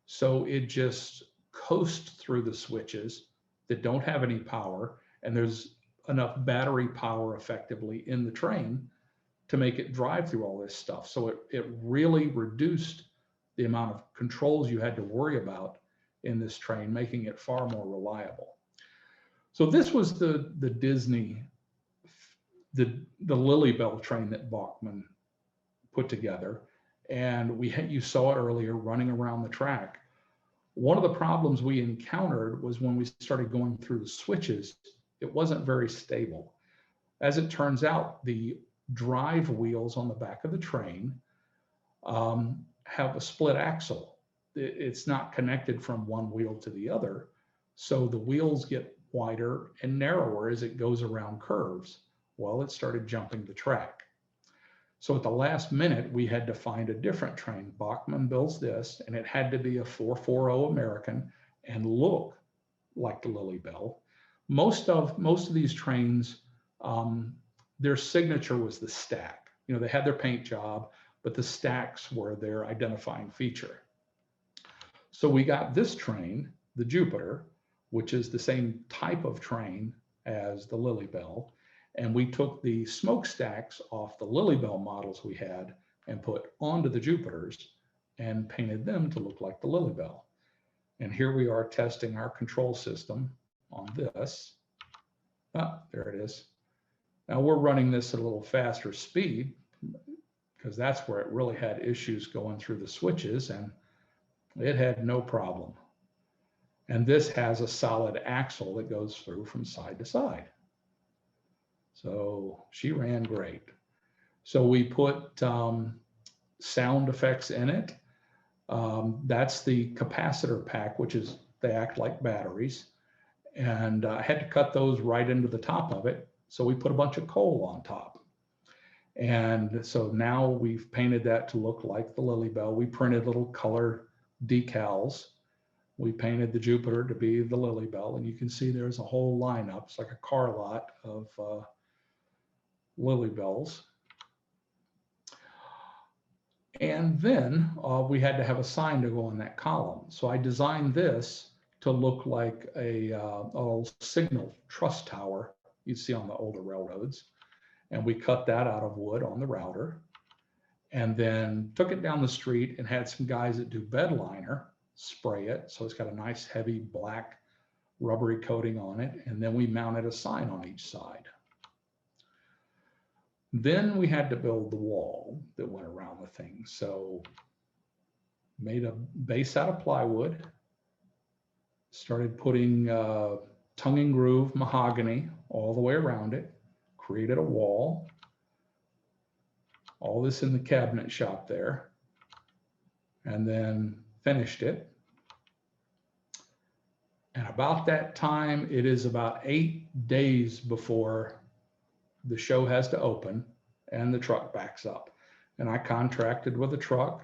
So it just coasts through the switches that don't have any power, and there's enough battery power effectively in the train to make it drive through all this stuff. So it really reduced the amount of controls you had to worry about in this train, making it far more reliable. So this was the Disney, the Lilybell train that Bachmann put together. And you saw it earlier running around the track. One of the problems we encountered was when we started going through the switches, it wasn't very stable. As it turns out, the drive wheels on the back of the train have a split axle. It's not connected from one wheel to the other. So the wheels get wider and narrower as it goes around curves. Well, it started jumping the track. So at the last minute, we had to find a different train. Bachmann builds this, and it had to be a 440 American and look like the Lilybell. Most of these trains, their signature was the stack. You know, they had their paint job, but the stacks were their identifying feature. So we got this train, the Jupiter, which is the same type of train as the Lilybell. And we took the smokestacks off the Lilybell models we had and put onto the Jupiters and painted them to look like the Lilybell. And here we are testing our control system on this. Ah, there it is. Now we're running this at a little faster speed because that's where it really had issues going through the switches, and it had no problem. And this has a solid axle that goes through from side to side. So she ran great. So we put sound effects in it. That's the capacitor pack, which is, they act like batteries. And I had to cut those right into the top of it. So we put a bunch of coal on top. And so now we've painted that to look like the Lilybell. We printed little color decals we painted the Jupiter to be the Lily Bell, and you can see there's a whole lineup. It's like a car lot of Lily Bells. And then we had to have a sign to go on that column. So I designed this to look like a old signal truss tower you'd see on the older railroads. And we cut that out of wood on the router, and then took it down the street and had some guys that do bed liner spray it. So it's got a nice heavy black rubbery coating on it. And then we mounted a sign on each side. Then we had to build the wall that went around the thing. So made a base out of plywood, started putting tongue and groove mahogany all the way around it, created a wall, all this in the cabinet shop there, and then finished it. And about that time, it is about 8 days before the show has to open and the truck backs up. And I contracted with a truck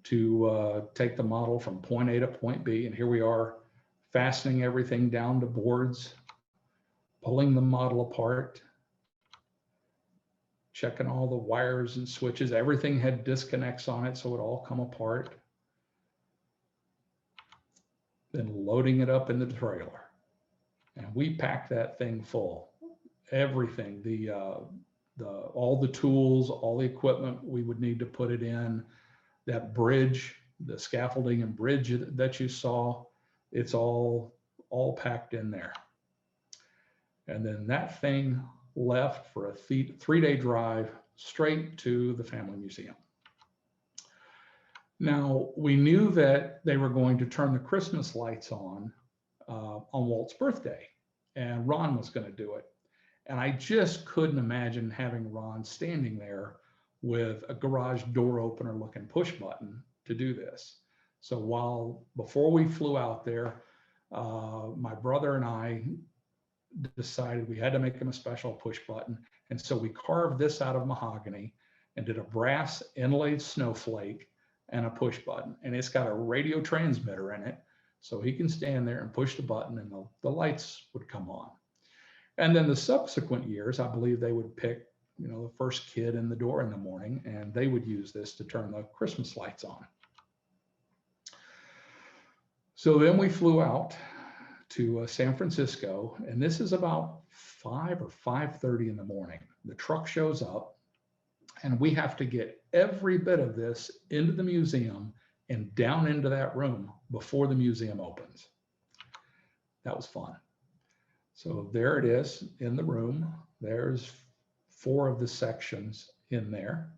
to take the model from point A to point B. And here we are fastening everything down to boards, pulling the model apart, checking all the wires and switches. Everything had disconnects on it, so it all come apart. Then loading it up in the trailer. And we packed that thing full. Everything, all the tools, all the equipment we would need to put it in. That bridge, the scaffolding and bridge that you saw, it's all packed in there. And then that thing left for a 3-day drive straight to the family museum. Now, we knew that they were going to turn the Christmas lights on Walt's birthday, and Ron was going to do it. And I just couldn't imagine having Ron standing there with a garage door opener looking push button to do this. So before we flew out there, my brother and I decided we had to make him a special push button. And so we carved this out of mahogany and did a brass inlaid snowflake and a push button. And it's got a radio transmitter in it. So he can stand there and push the button and the lights would come on. And then the subsequent years, I believe they would pick, the first kid in the door in the morning, and they would use this to turn the Christmas lights on. So then we flew out to San Francisco, and this is about 5 or 5:30 in the morning. The truck shows up, and we have to get every bit of this into the museum and down into that room before the museum opens. That was fun. So there it is in the room. There's 4 of the sections in there.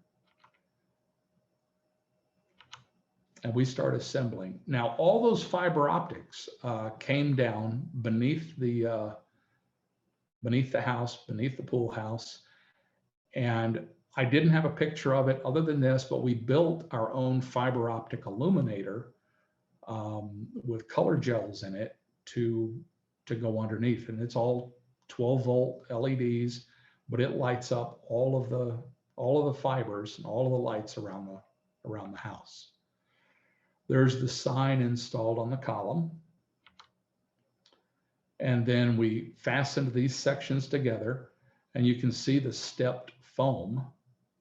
And we start assembling. Now, all those fiber optics came down beneath the house, beneath the pool house. And I didn't have a picture of it other than this, but we built our own fiber optic illuminator with color gels in it to go underneath. And it's all 12-volt LEDs, but it lights up all of the fibers and all of the lights around the house. There's the sign installed on the column. And then we fastened these sections together, and you can see the stepped foam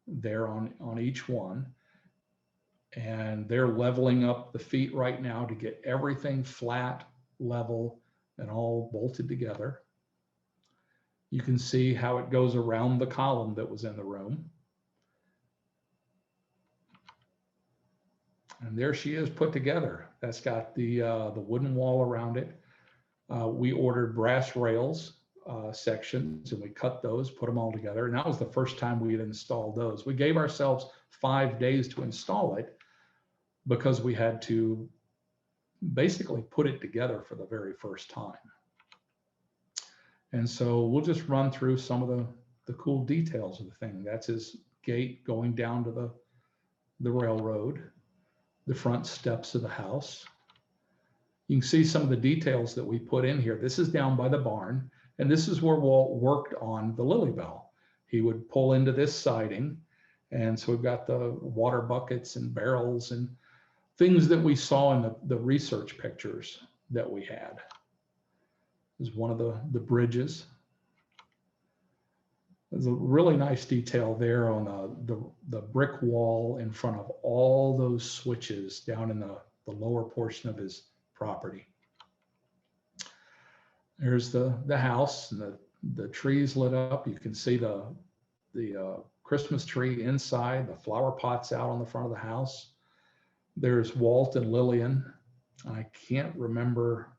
there on each one. And they're leveling up the feet right now to get everything flat, level, and all bolted together. You can see how it goes around the column that was in the room. And there she is put together. That's got the wooden wall around it. We ordered brass rails sections, and we cut those, put them all together. And that was the first time we had installed those. We gave ourselves 5 days to install it because we had to basically put it together for the very first time. And so we'll just run through some of the cool details of the thing. That's his gate going down to the railroad, the front steps of the house. You can see some of the details that we put in here. This is down by the barn, and this is where Walt worked on the Lily Bell. He would pull into this siding, and so we've got the water buckets and barrels and things that we saw in the research pictures that we had. This is one of the bridges. There's a really nice detail there on the brick wall in front of all those switches down in the lower portion of his property. There's the house, and the trees lit up. You can see the Christmas tree inside, the flower pots out on the front of the house. There's Walt and Lillian. I can't remember.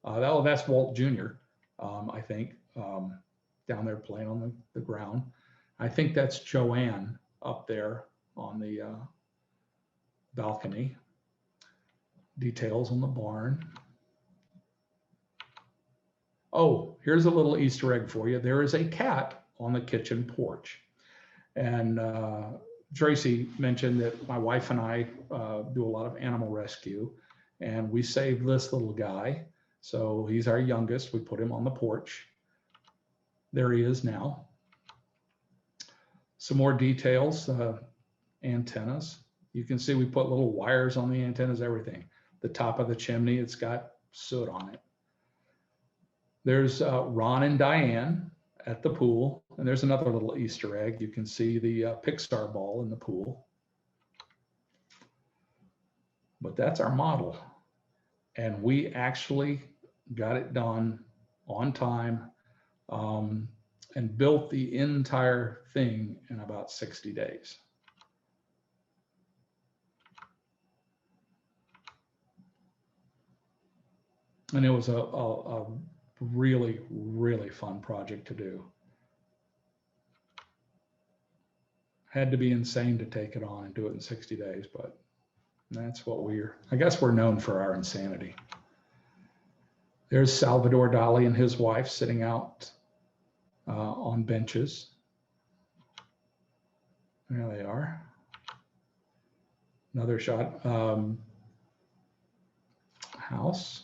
That's Walt Jr., I think, down there playing on the ground. I think that's Joanne up there on the balcony. Details on the barn. Oh, here's a little Easter egg for you. There is a cat on the kitchen porch. And Tracy mentioned that my wife and I do a lot of animal rescue, and we saved this little guy. So he's our youngest. We put him on the porch. There he is now. Some more details, antennas. You can see we put little wires on the antennas, everything. The top of the chimney, it's got soot on it. There's Ron and Diane at the pool. And there's another little Easter egg. You can see the Pixar ball in the pool. But that's our model. And we actually got it done on time and built the entire thing in about 60 days. And it was a really, really fun project to do. Had to be insane to take it on and do it in 60 days, but that's what I guess we're known for our insanity. There's Salvador Dali and his wife sitting out on benches. There they are. Another shot. House.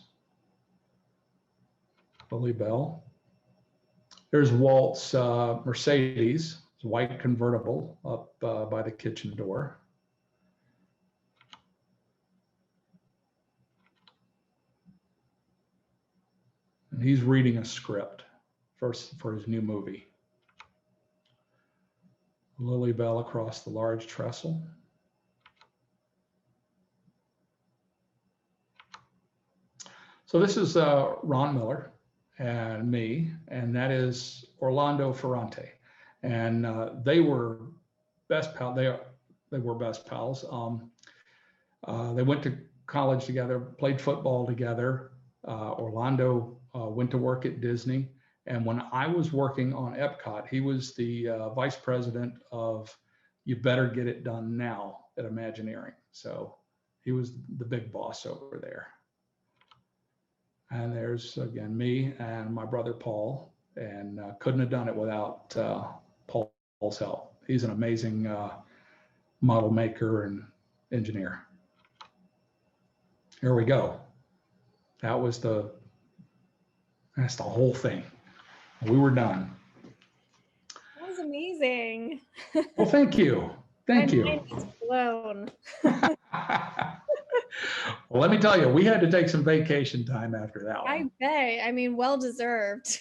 Lily Bell. There's Walt's Mercedes, white convertible up by the kitchen door. And he's reading a script for his new movie. Lily Bell across the large trestle. So this is Ron Miller and me, and that is Orlando Ferrante. And they were best pals. They were best pals. They went to college together, played football together. Orlando went to work at Disney. And when I was working on Epcot, he was the vice president of You Better Get It Done Now at Imagineering. So he was the big boss over there. And there's, again, me and my brother, Paul, and couldn't have done it without Paul's help. He's an amazing model maker and engineer. Here we go. That's the whole thing. We were done. That was amazing. Well, thank you. Thank you. My mind is blown. Well, let me tell you, we had to take some vacation time after that one. I bet. I mean, well deserved.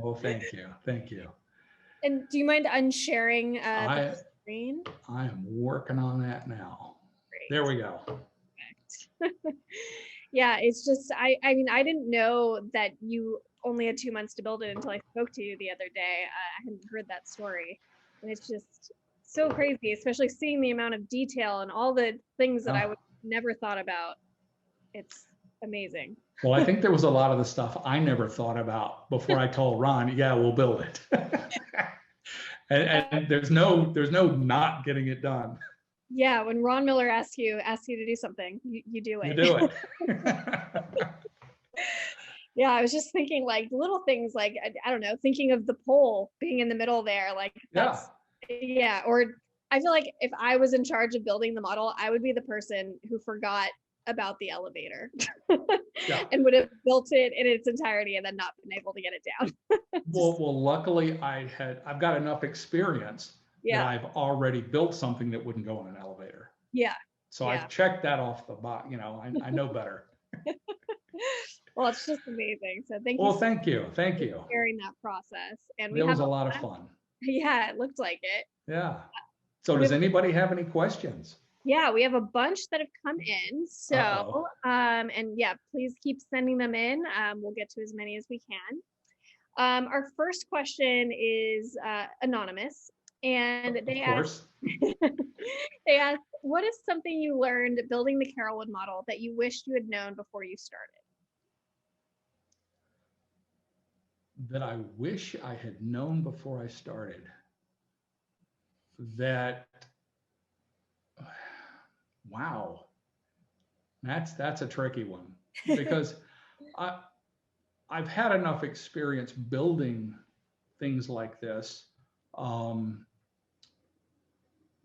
Well, thank you. Thank you. And do you mind unsharing the screen? I am working on that now. Great. There we go. Yeah, it's just, I mean, I didn't know that you only had 2 months to build it until I spoke to you the other day. I hadn't heard that story. And it's just so crazy, especially seeing the amount of detail and all the things that I would never thought about. It's amazing. Well, I think there was a lot of the stuff I never thought about before I told Ron, yeah, we'll build it. and there's no not getting it done. Yeah, when Ron Miller asks you to do something, you do it. You do it. Yeah, I was just thinking like little things like, I don't know, thinking of the pole being in the middle there, like that's, yeah. Or I feel like if I was in charge of building the model, I would be the person who forgot about the elevator and would have built it in its entirety and then not been able to get it down. Well, luckily I've got enough experience that I've already built something that wouldn't go in an elevator. Yeah. So Yeah. I've checked that off the box. You know, I know better. Well, it's just amazing. So thank you Well, so thank you. Thank much you. for sharing that process. And we It have was a lot of fun. yeah, it looked like it. Yeah. So We does have, anybody have any questions? yeah, we have a bunch that have come in. So, Uh-oh. and yeah, please keep sending them in. We'll get to as many as we can. Our first question is anonymous, and Of they course. they ask, what is something you learned building the Carrollwood model that you wished you had known before you started? That I wish I had known before I started. That, wow, that's a tricky one, because I've had enough experience building things like this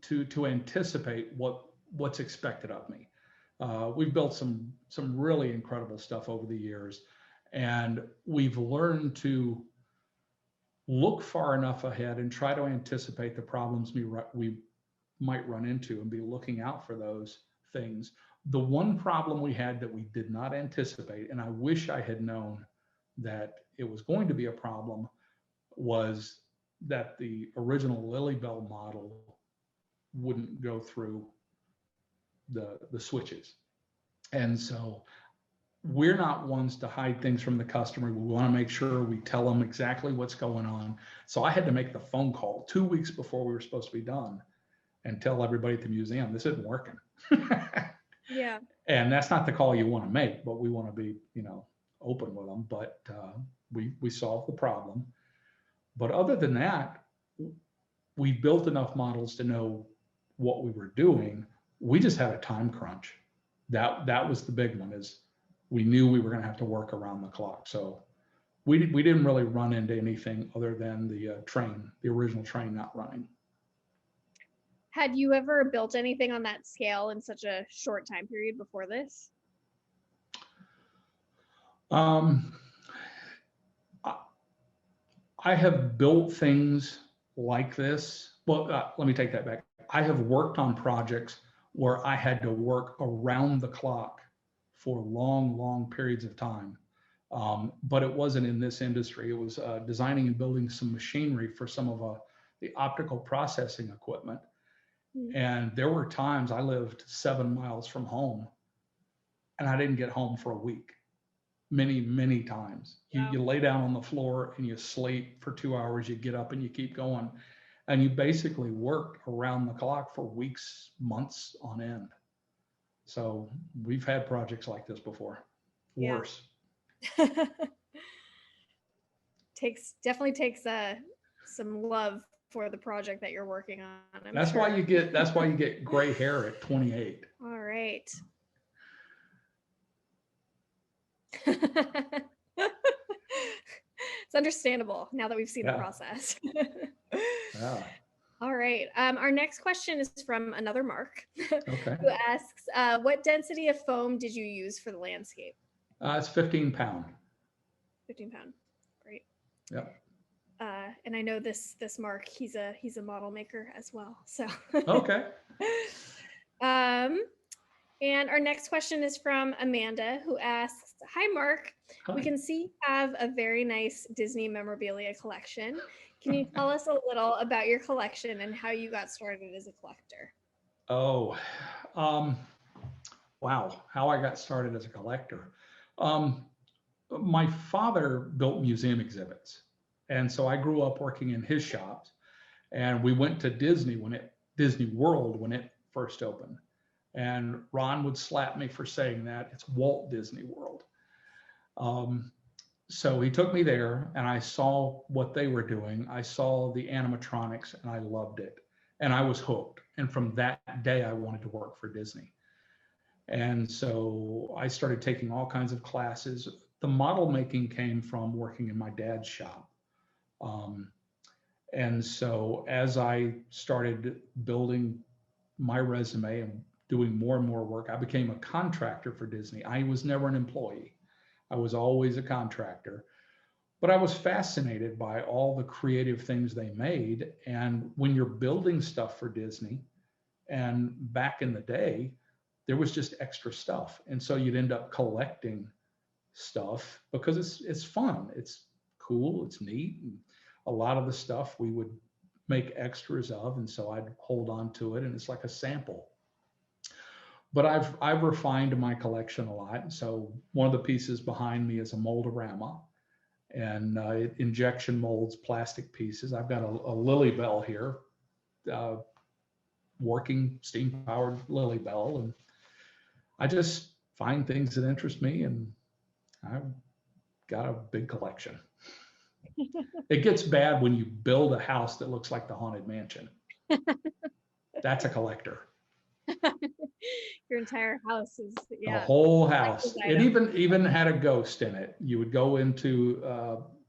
to anticipate what's expected of me. We've built some really incredible stuff over the years, and we've learned to look far enough ahead and try to anticipate the problems we might run into and be looking out for those things. The one problem we had that we did not anticipate, and I wish I had known that it was going to be a problem, was that the original Lilybell model wouldn't go through the switches. And so we're not ones to hide things from the customer. We want to make sure we tell them exactly what's going on. So I had to make the phone call 2 weeks before we were supposed to be done and tell everybody at the museum, this isn't working. Yeah. And that's not the call you want to make, but we want to be, open with them. But we solved the problem. But other than that, we built enough models to know what we were doing. We just had a time crunch. That was the big one, is we knew we were going to have to work around the clock. So we didn't really run into anything other than the original train not running. Had you ever built anything on that scale in such a short time period before this? I have built things like this. Well, let me take that back. I have worked on projects where I had to work around the clock for long periods of time. But it wasn't in this industry. It was designing and building some machinery for some of the optical processing equipment. Mm-hmm. And there were times I lived 7 miles from home and I didn't get home for a week. Many times. Wow. You lay down on the floor and you sleep for 2 hours, you get up and you keep going. And you basically worked around the clock for weeks, months on end. So we've had projects like this before. Worse. Definitely takes some love for the project that you're working on. That's why you get gray hair at 28. All right. It's understandable now that we've seen the process. Yeah. All right. Our next question is from another Mark, okay. who asks, what density of foam did you use for the landscape? It's 15 pound. 15 pound. Great. Yep. And I know this Mark, he's a model maker as well. So. Okay. And our next question is from Amanda, who asks, hi, Mark. Hi. We can see you have a very nice Disney memorabilia collection. Can you tell us a little about your collection and how you got started as a collector? Oh, wow. How I got started as a collector. My father built museum exhibits. And so I grew up working in his shops, and we went to Disney World when it first opened. And Ron would slap me for saying that. It's Walt Disney World. So he took me there and I saw what they were doing. I saw the animatronics and I loved it. And I was hooked. And from that day, I wanted to work for Disney. And so I started taking all kinds of classes. The model making came from working in my dad's shop. And so as I started building my resume and doing more and more work, I became a contractor for Disney. I was never an employee. I was always a contractor, but I was fascinated by all the creative things they made. And when you're building stuff for Disney, and back in the day, there was just extra stuff. And so you'd end up collecting stuff because it's fun. It's cool. It's neat. And a lot of the stuff we would make extras of. And so I'd hold on to it, and it's like a sample. But I've refined my collection a lot. And so one of the pieces behind me is a moldorama, and injection molds plastic pieces. I've got a Lily Bell here, working steam powered Lily Bell, and I just find things that interest me, and I've got a big collection. It gets bad when you build a house that looks like the Haunted Mansion. That's a collector. Your entire house is, yeah. The whole house. It even had a ghost in it. You would go into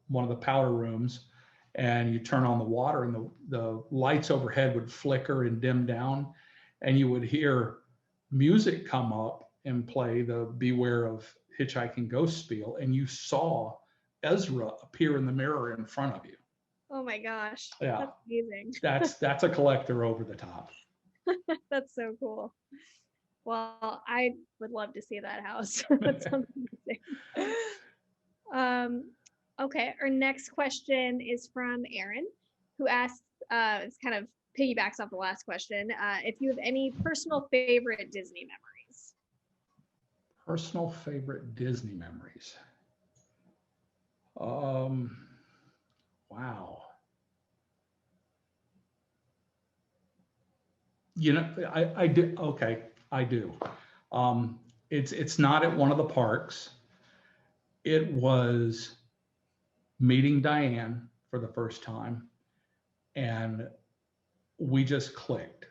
one of the powder rooms, and you turn on the water, and the lights overhead would flicker and dim down, and you would hear music come up and play the Beware of Hitchhiking Ghost spiel, and you saw Ezra appear in the mirror in front of you. Oh my gosh. Yeah. That's amazing. That's a collector over the top. That's so cool. Well, I would love to see that house. That sounds amazing. Okay, our next question is from Aaron, who asks, it's kind of piggybacks off the last question, if you have any personal favorite Disney memories. Personal favorite Disney memories. Wow. You know, I do. Okay, I do. It's not at one of the parks. It was meeting Diane for the first time, and we just clicked.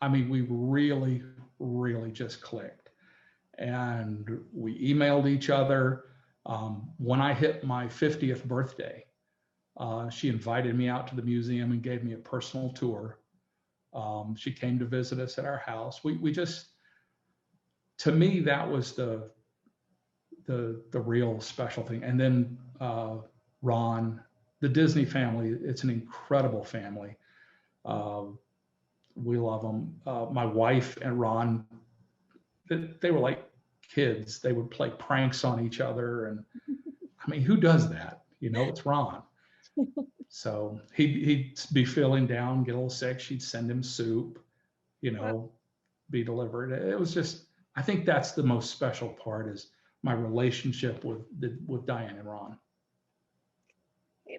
I mean, we really, really just clicked. And we emailed each other. When I hit my 50th birthday, she invited me out to the museum and gave me a personal tour. She came to visit us at our house. We just, to me, that was the real special thing. And then Ron, the Disney family, it's an incredible family. We love them. My wife and Ron, they were like kids. They would play pranks on each other. And I mean, who does that? You know, it's Ron. So he'd be feeling down, get a little sick. She'd send him soup, you know, be delivered. It was just, I think that's the most special part, is my relationship with Diane and Ron.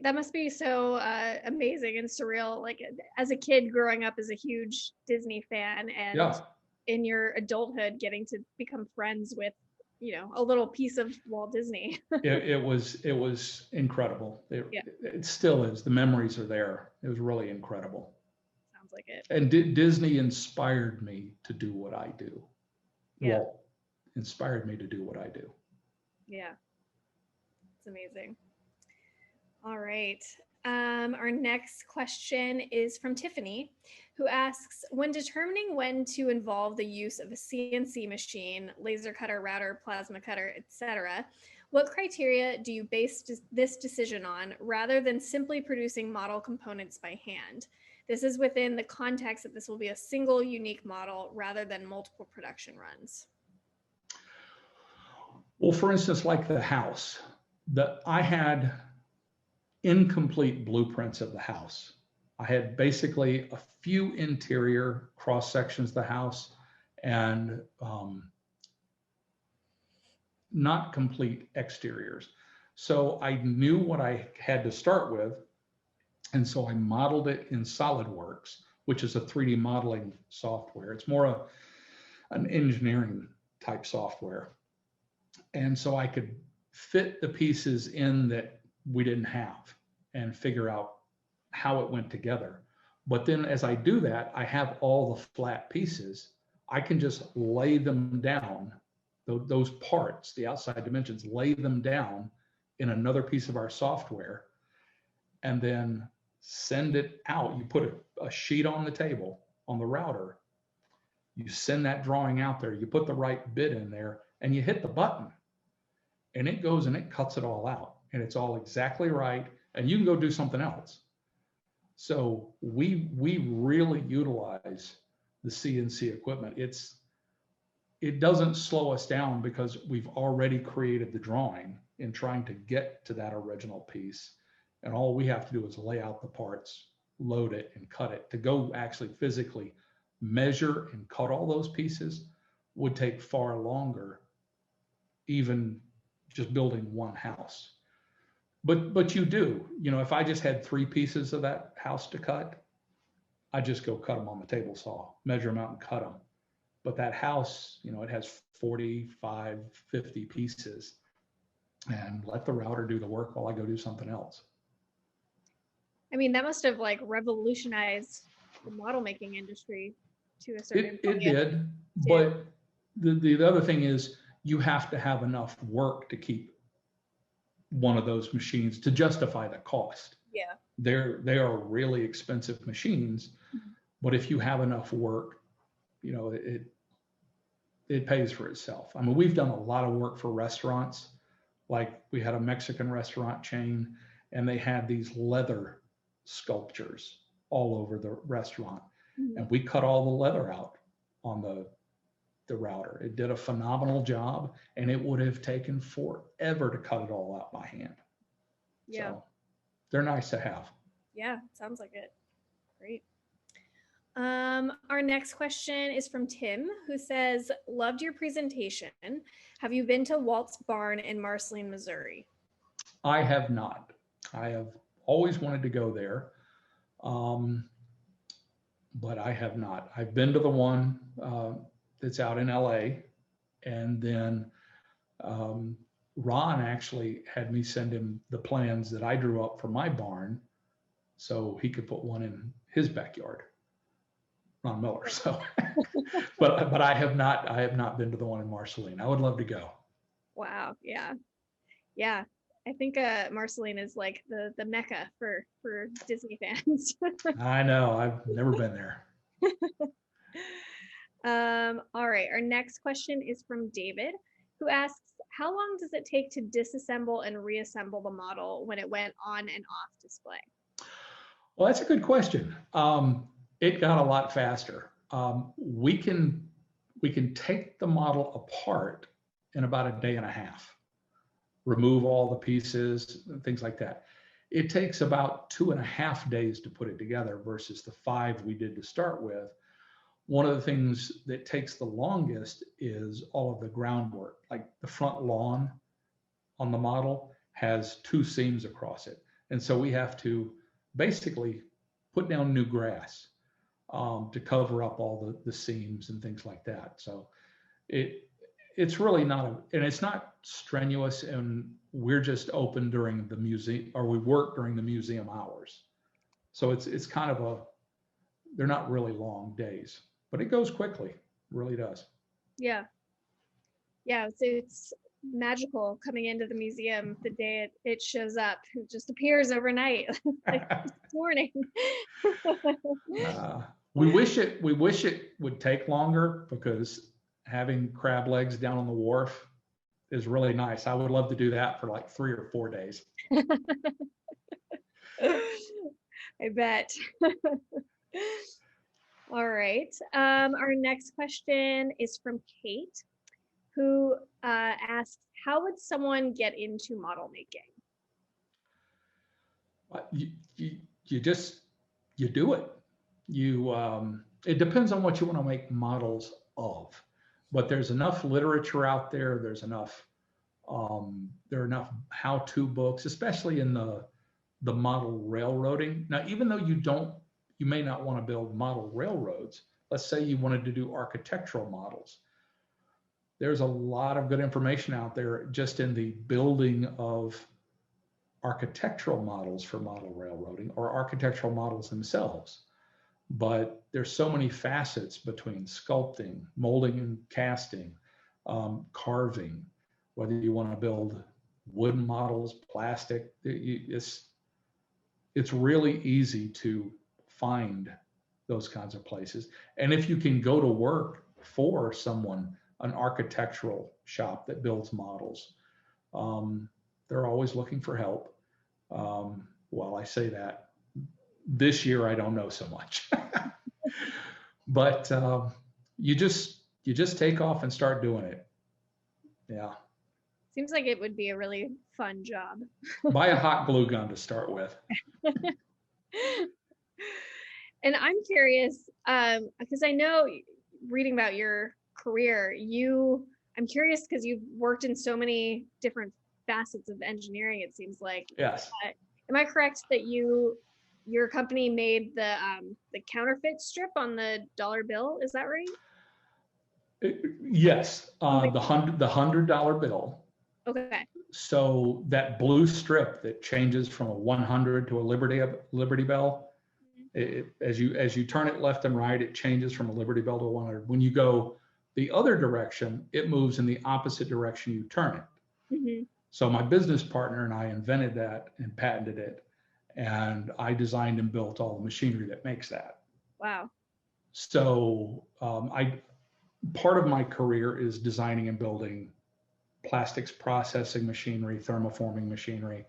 That must be so amazing and surreal. Like, as a kid growing up as a huge Disney fan, and in your adulthood getting to become friends with, you know, a little piece of Walt Disney. it was incredible. It still is. The memories are there. It was really incredible. Sounds like it. And Disney inspired me to do what I do. Yeah. Walt inspired me to do what I do. Yeah. It's amazing. All right. Our next question is from Tiffany, who asks, when determining when to involve the use of a CNC machine, laser cutter, router, plasma cutter, etc., what criteria do you base this decision on, rather than simply producing model components by hand? This is within the context that this will be a single unique model rather than multiple production runs. Well, for instance, like the house, I had incomplete blueprints of the house. I had basically a few interior cross sections of the house, and not complete exteriors. So I knew what I had to start with. And so I modeled it in SolidWorks, which is a 3D modeling software. It's more an engineering type software. And so I could fit the pieces in that we didn't have and figure out how it went together. But then as I do that, I have all the flat pieces. I can just lay them down, those parts, the outside dimensions, lay them down in another piece of our software, and then send it out. You put a sheet on the table on the router, you send that drawing out there, you put the right bit in there, and you hit the button, and it goes and it cuts it all out, and it's all exactly right, and you can go do something else. So we really utilize the CNC equipment. it doesn't slow us down because we've already created the drawing in trying to get to that original piece. And all we have to do is lay out the parts, load it, and cut it. To go actually physically measure and cut all those pieces would take far longer, even just building one house. But you do, if I just had 3 pieces of that house to cut, I just go cut them on the table saw, measure them out and cut them. But that house, it has 45, 50 pieces, and let the router do the work while I go do something else. I mean, that must have like revolutionized the model making industry to a certain It did, but the other thing is you have to have enough work to keep one of those machines to justify the cost. Yeah. They are really expensive machines, but if you have enough work, it pays for itself. I mean, we've done a lot of work for restaurants. Like we had a Mexican restaurant chain, and they had these leather sculptures all over the restaurant. And we cut all the leather out on the router. It did a phenomenal job, and it would have taken forever to cut it all out by hand. Yeah. So they're nice to have. Yeah, sounds like it. Great. Our next question is from Tim, who says, loved your presentation. Have you been to Walt's Barn in Marceline, Missouri? I have not. I have always wanted to go there, but I have not. I've been to the one that's out in LA, and then Ron actually had me send him the plans that I drew up for my barn so he could put one in his backyard. Ron Miller. So, but I have not been to the one in Marceline. I would love to go. Wow. Yeah. Yeah. I think Marceline is like the mecca for Disney fans. I know. I've never been there. All right. Our next question is from David, who asks, how long does it take to disassemble and reassemble the model when it went on and off display? Well, that's a good question. It got a lot faster. We can take the model apart in about a day and a half, remove all the pieces and things like that. It takes about 2.5 days to put it together versus the 5 we did to start with. One of the things that takes the longest is all of the groundwork. Like the front lawn on the model has 2 seams across it. And so we have to basically put down new grass to cover up all the seams and things like that. So it's really not, and it's not strenuous, and we're just open during the museum, or we work during the museum hours. So it's kind of they're not really long days, but it goes quickly, it really does. Yeah. Yeah, so it's magical coming into the museum the day it shows up. It just appears overnight, like this morning. We wish it would take longer, because having crab legs down on the wharf is really nice. I would love to do that for like 3 or 4 days. I bet. All right. Our next question is from Kate, who asks, how would someone get into model making? You do it. It depends on what you want to make models of, but there's enough literature out there. There's enough, there are enough how-to books, especially in the model railroading. Now, even though you may not want to build model railroads. Let's say you wanted to do architectural models. There's a lot of good information out there just in the building of architectural models for model railroading, or architectural models themselves. But there's so many facets between sculpting, molding and casting, carving, whether you want to build wooden models, plastic, it's really easy to find those kinds of places. And if you can go to work for someone, an architectural shop that builds models, they're always looking for help. Well, I say that, this year I don't know so much. But you you just take off and start doing it. Yeah. Seems like it would be a really fun job. Buy a hot glue gun to start with. And I'm curious, because I know reading about your career, I'm curious because you've worked in so many different facets of engineering, it seems like. Yes. Am I correct that your company made the counterfeit strip on the dollar bill? Is that right? Yes, the $100 bill. Okay. So that blue strip that changes from a 100 to a Liberty Bell, as you turn it left and right, it changes from a Liberty Bell to a 100. When you go the other direction, it moves in the opposite direction you turn it. Mm-hmm. So my business partner and I invented that and patented it, and I designed and built all the machinery that makes that. Wow. So part of my career is designing and building plastics processing machinery, thermoforming machinery.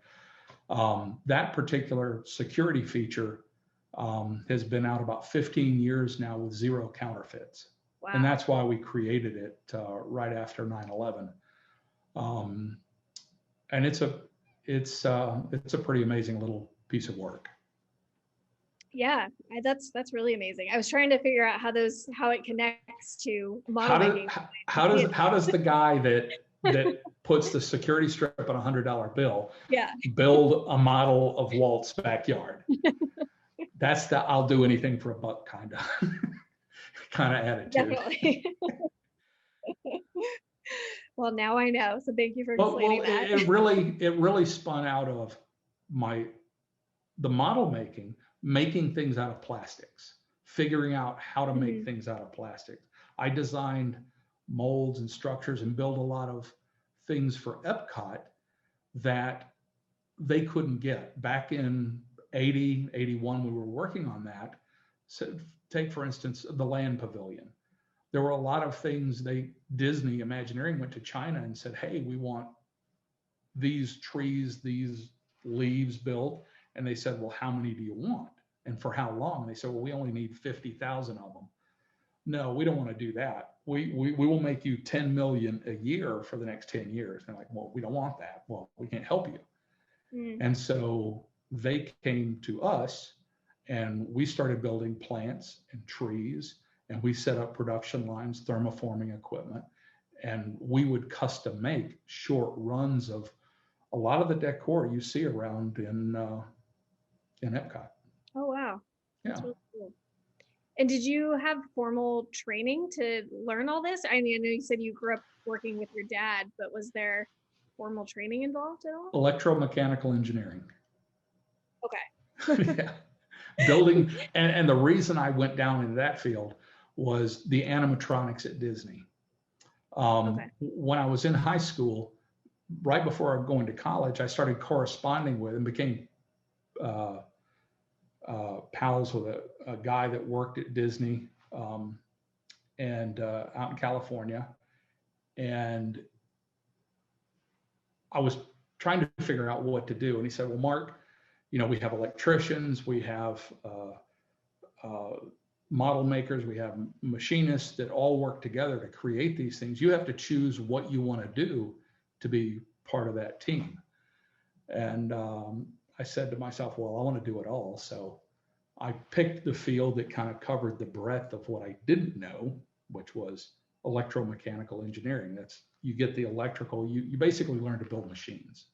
That particular security feature has been out about 15 years now with zero counterfeits. Wow. And that's why we created it right after 9/11. And it's a pretty amazing little piece of work. Yeah, that's really amazing. I was trying to figure out how it connects to model making. How does the guy that puts the security strip on a $100 bill build a model of Walt's backyard? That's the I'll do anything for a buck kind of attitude. Definitely. Well, now I know. So thank you for explaining that. It really spun out of the model making things out of plastics, figuring out how to make things out of plastics. I designed molds and structures and built a lot of things for Epcot that they couldn't get. Back in 80, 81, we were working on that. So take, for instance, the land pavilion. There were a lot of things Disney Imagineering went to China and said, hey, we want these trees, these leaves built. And they said, well, how many do you want? And for how long? And they said, well, we only need 50,000 of them. No, we don't want to do that. We will make you 10 million a year for the next 10 years. And they're like, well, we don't want that. Well, we can't help you. And so they came to us and we started building plants and trees, and we set up production lines, thermoforming equipment, and we would custom make short runs of a lot of the decor you see around in Epcot. Oh, wow. Yeah. That's really cool. And did you have formal training to learn all this? I mean, I know you said you grew up working with your dad, but was there formal training involved at all? Electromechanical engineering. Okay. Yeah. Building, and the reason I went down into that field was the animatronics at Disney. When I was in high school, right before I was going to college, I started corresponding with and became pals with a guy that worked at Disney and out in California. And I was trying to figure out what to do. And he said, well, Mark, we have electricians, we have model makers, we have machinists that all work together to create these things. You have to choose what you want to do to be part of that team. And I said to myself, well, I want to do it all. So I picked the field that kind of covered the breadth of what I didn't know, which was electromechanical engineering. That's, you get the electrical, you basically learn to build machines.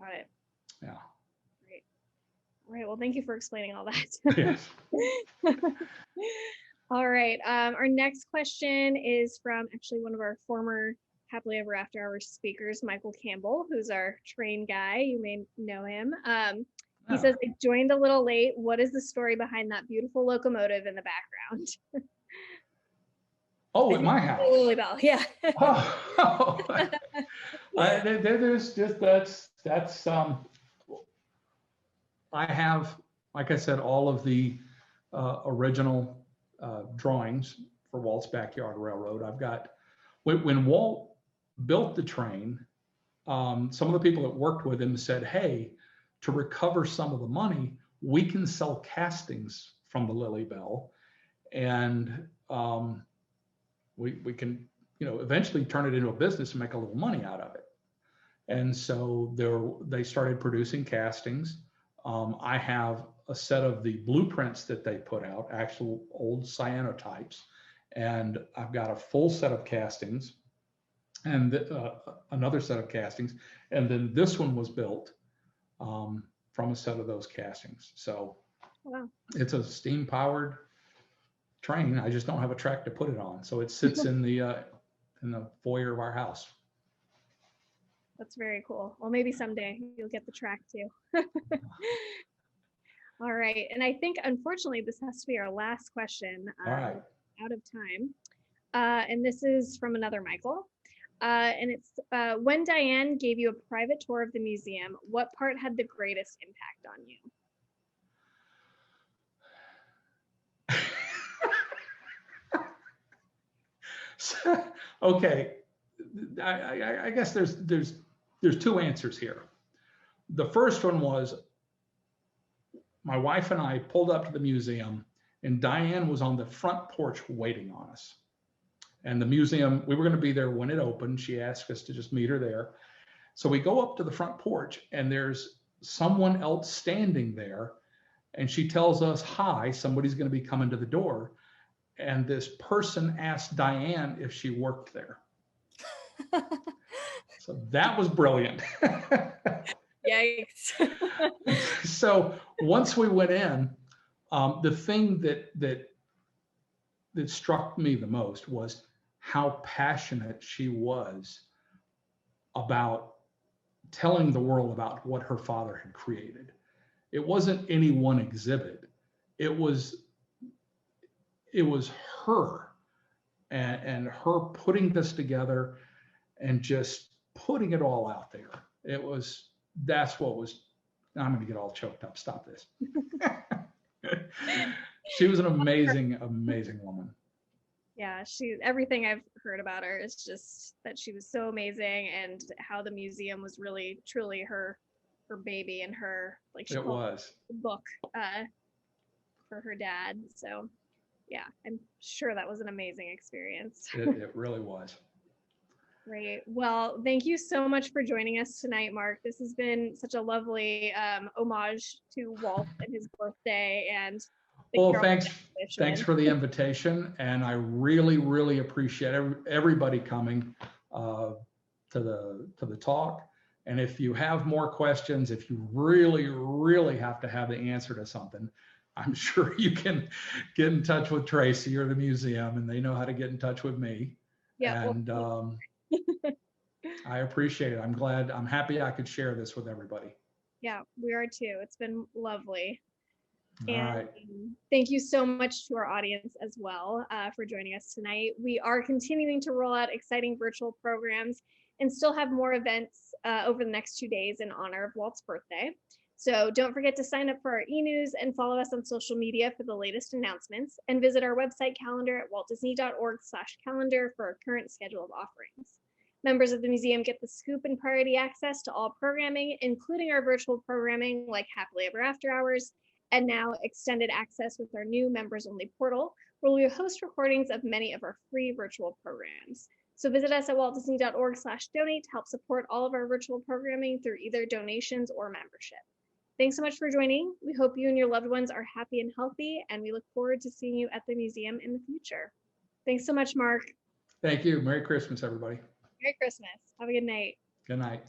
Got it. Yeah. Great. All right. Well, thank you for explaining all that. Yes. All right. Our next question is from actually one of our former Happily Ever After Hours speakers, Michael Campbell, who's our train guy. You may know him. He says, I joined a little late. What is the story behind that beautiful locomotive in the background? Oh, at my house. Lily Bell, yeah. There's just that's I have, like I said, all of the original drawings for Walt's Backyard Railroad. I've got, when Walt built the train, some of the people that worked with him said, hey, to recover some of the money, we can sell castings from the Lily Bell. And we can, eventually turn it into a business and make a little money out of it. And so they started producing castings. I have a set of the blueprints that they put out, actual old cyanotypes, and I've got a full set of castings and another set of castings. And then this one was built from a set of those castings. So wow. It's a steam powered train. I just don't have a track to put it on. So it sits in the foyer of our house. That's very cool. Well, maybe someday you'll get the track too. All right. And I think, unfortunately, this has to be our last question. All right. Out of time. And this is from another Michael. And it's, when Diane gave you a private tour of the museum, what part had the greatest impact on you? Okay, I guess there's two answers here. The first one was my wife and I pulled up to the museum, and Diane was on the front porch waiting on us. And the museum, we were going to be there when it opened. She asked us to just meet her there. So we go up to the front porch, and there's someone else standing there, and she tells us, "Hi, somebody's going to be coming to the door." And this person asked Diane if she worked there. So that was brilliant. Yikes. So once we went in, the thing that struck me the most was how passionate she was about telling the world about what her father had created. It wasn't any one exhibit. It was her and her putting this together and just putting it all out there. That's what was, I'm going to get all choked up. Stop this. She was an amazing, amazing woman. Yeah, everything I've heard about her is just that she was so amazing, and how the museum was really, truly her baby, and her, like, she was the book for her dad. So yeah, I'm sure that was an amazing experience. It really was. Great. Well, thank you so much for joining us tonight, Mark. This has been such a lovely homage to Walt and his birthday. And well, thanks for the invitation, and I really, really appreciate everybody coming to the talk. And if you have more questions, if you really, really have to have the answer to something, I'm sure you can get in touch with Tracy or the museum, and they know how to get in touch with me. Yeah. And I appreciate it. I'm happy I could share this with everybody. Yeah, we are too. It's been lovely. All right. Thank you so much to our audience as well for joining us tonight. We are continuing to roll out exciting virtual programs and still have more events over the next 2 days in honor of Walt's birthday. So don't forget to sign up for our e-news and follow us on social media for the latest announcements, and visit our website calendar at waltdisney.org/calendar for our current schedule of offerings. Members of the museum get the scoop and priority access to all programming, including our virtual programming like Happily Ever After Hours, and now extended access with our new members only portal, where we host recordings of many of our free virtual programs. So visit us at waltdisney.org/donate to help support all of our virtual programming through either donations or membership. Thanks so much for joining. We hope you and your loved ones are happy and healthy, and we look forward to seeing you at the museum in the future. Thanks so much, Mark. Thank you. Merry Christmas, everybody. Merry Christmas. Have a good night. Good night.